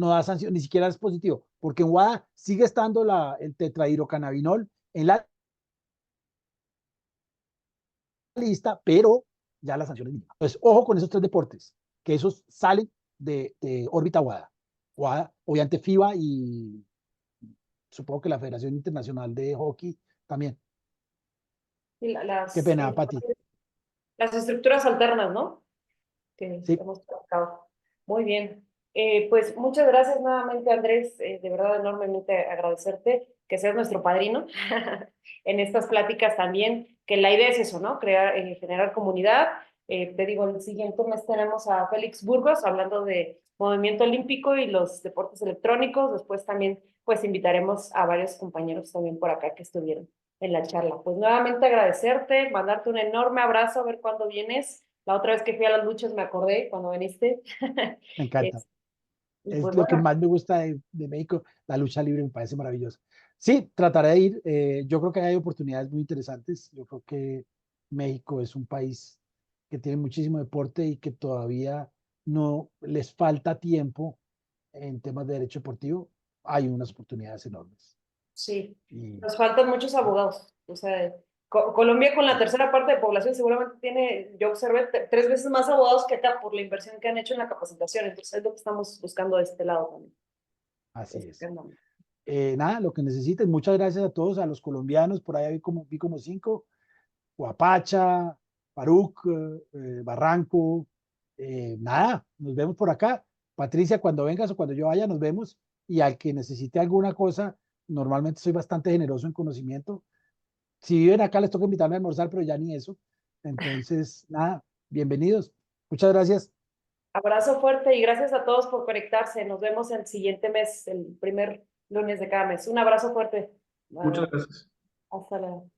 da sanción, ni siquiera es positivo, porque en WADA sigue estando el tetrahidrocannabinol en la lista, pero ya la sanción es mínima. Entonces, ojo con esos 3 deportes, que esos salen de órbita WADA. WADA, obviamente FIBA y supongo que la Federación Internacional de Hockey también. Y Qué pena, Pati. las estructuras alternas, ¿no? Que Sí. hemos tocado. Muy bien. Pues muchas gracias nuevamente, Andrés. De verdad, enormemente agradecerte que seas nuestro padrino en estas pláticas también, que la idea es eso, ¿no? Crear, generar comunidad. Te digo, el siguiente mes tenemos a Félix Burgos hablando de movimiento olímpico y los deportes electrónicos. Después también, pues, invitaremos a varios compañeros también por acá que estuvieron en la charla. Pues nuevamente agradecerte, mandarte un enorme abrazo, a ver cuándo vienes. La otra vez que fui a las luchas me acordé cuando viniste. Me encanta. Y Es pues lo que bueno, más me gusta de México, la lucha libre me parece maravilloso. Sí, trataré de ir. Yo creo que hay oportunidades muy interesantes. Yo creo que México es un país que tiene muchísimo deporte y que todavía no les falta tiempo en temas de derecho deportivo. Hay unas oportunidades enormes. sí, Y nos faltan muchos abogados. O sea, Colombia con la tercera parte de población seguramente tiene, yo observé, 3 veces más abogados que acá por la inversión que han hecho en la capacitación. Entonces es lo que estamos buscando de este lado también. así es. Buscando. Nada, lo que necesiten. Muchas gracias a todos, a los colombianos. Por ahí vi como 5. Guapacha, Faruk, Barranco, nada, nos vemos por acá. Patricia, cuando vengas o cuando yo vaya, nos vemos. Y al que necesite alguna cosa, normalmente soy bastante generoso en conocimiento. Si viven acá, les toca invitarme a almorzar, pero ya ni eso. Entonces, nada, bienvenidos. Muchas gracias. Abrazo fuerte y gracias a todos por conectarse. Nos vemos el siguiente mes, el primer lunes de cada mes. Un abrazo fuerte. Muchas gracias. Hasta luego.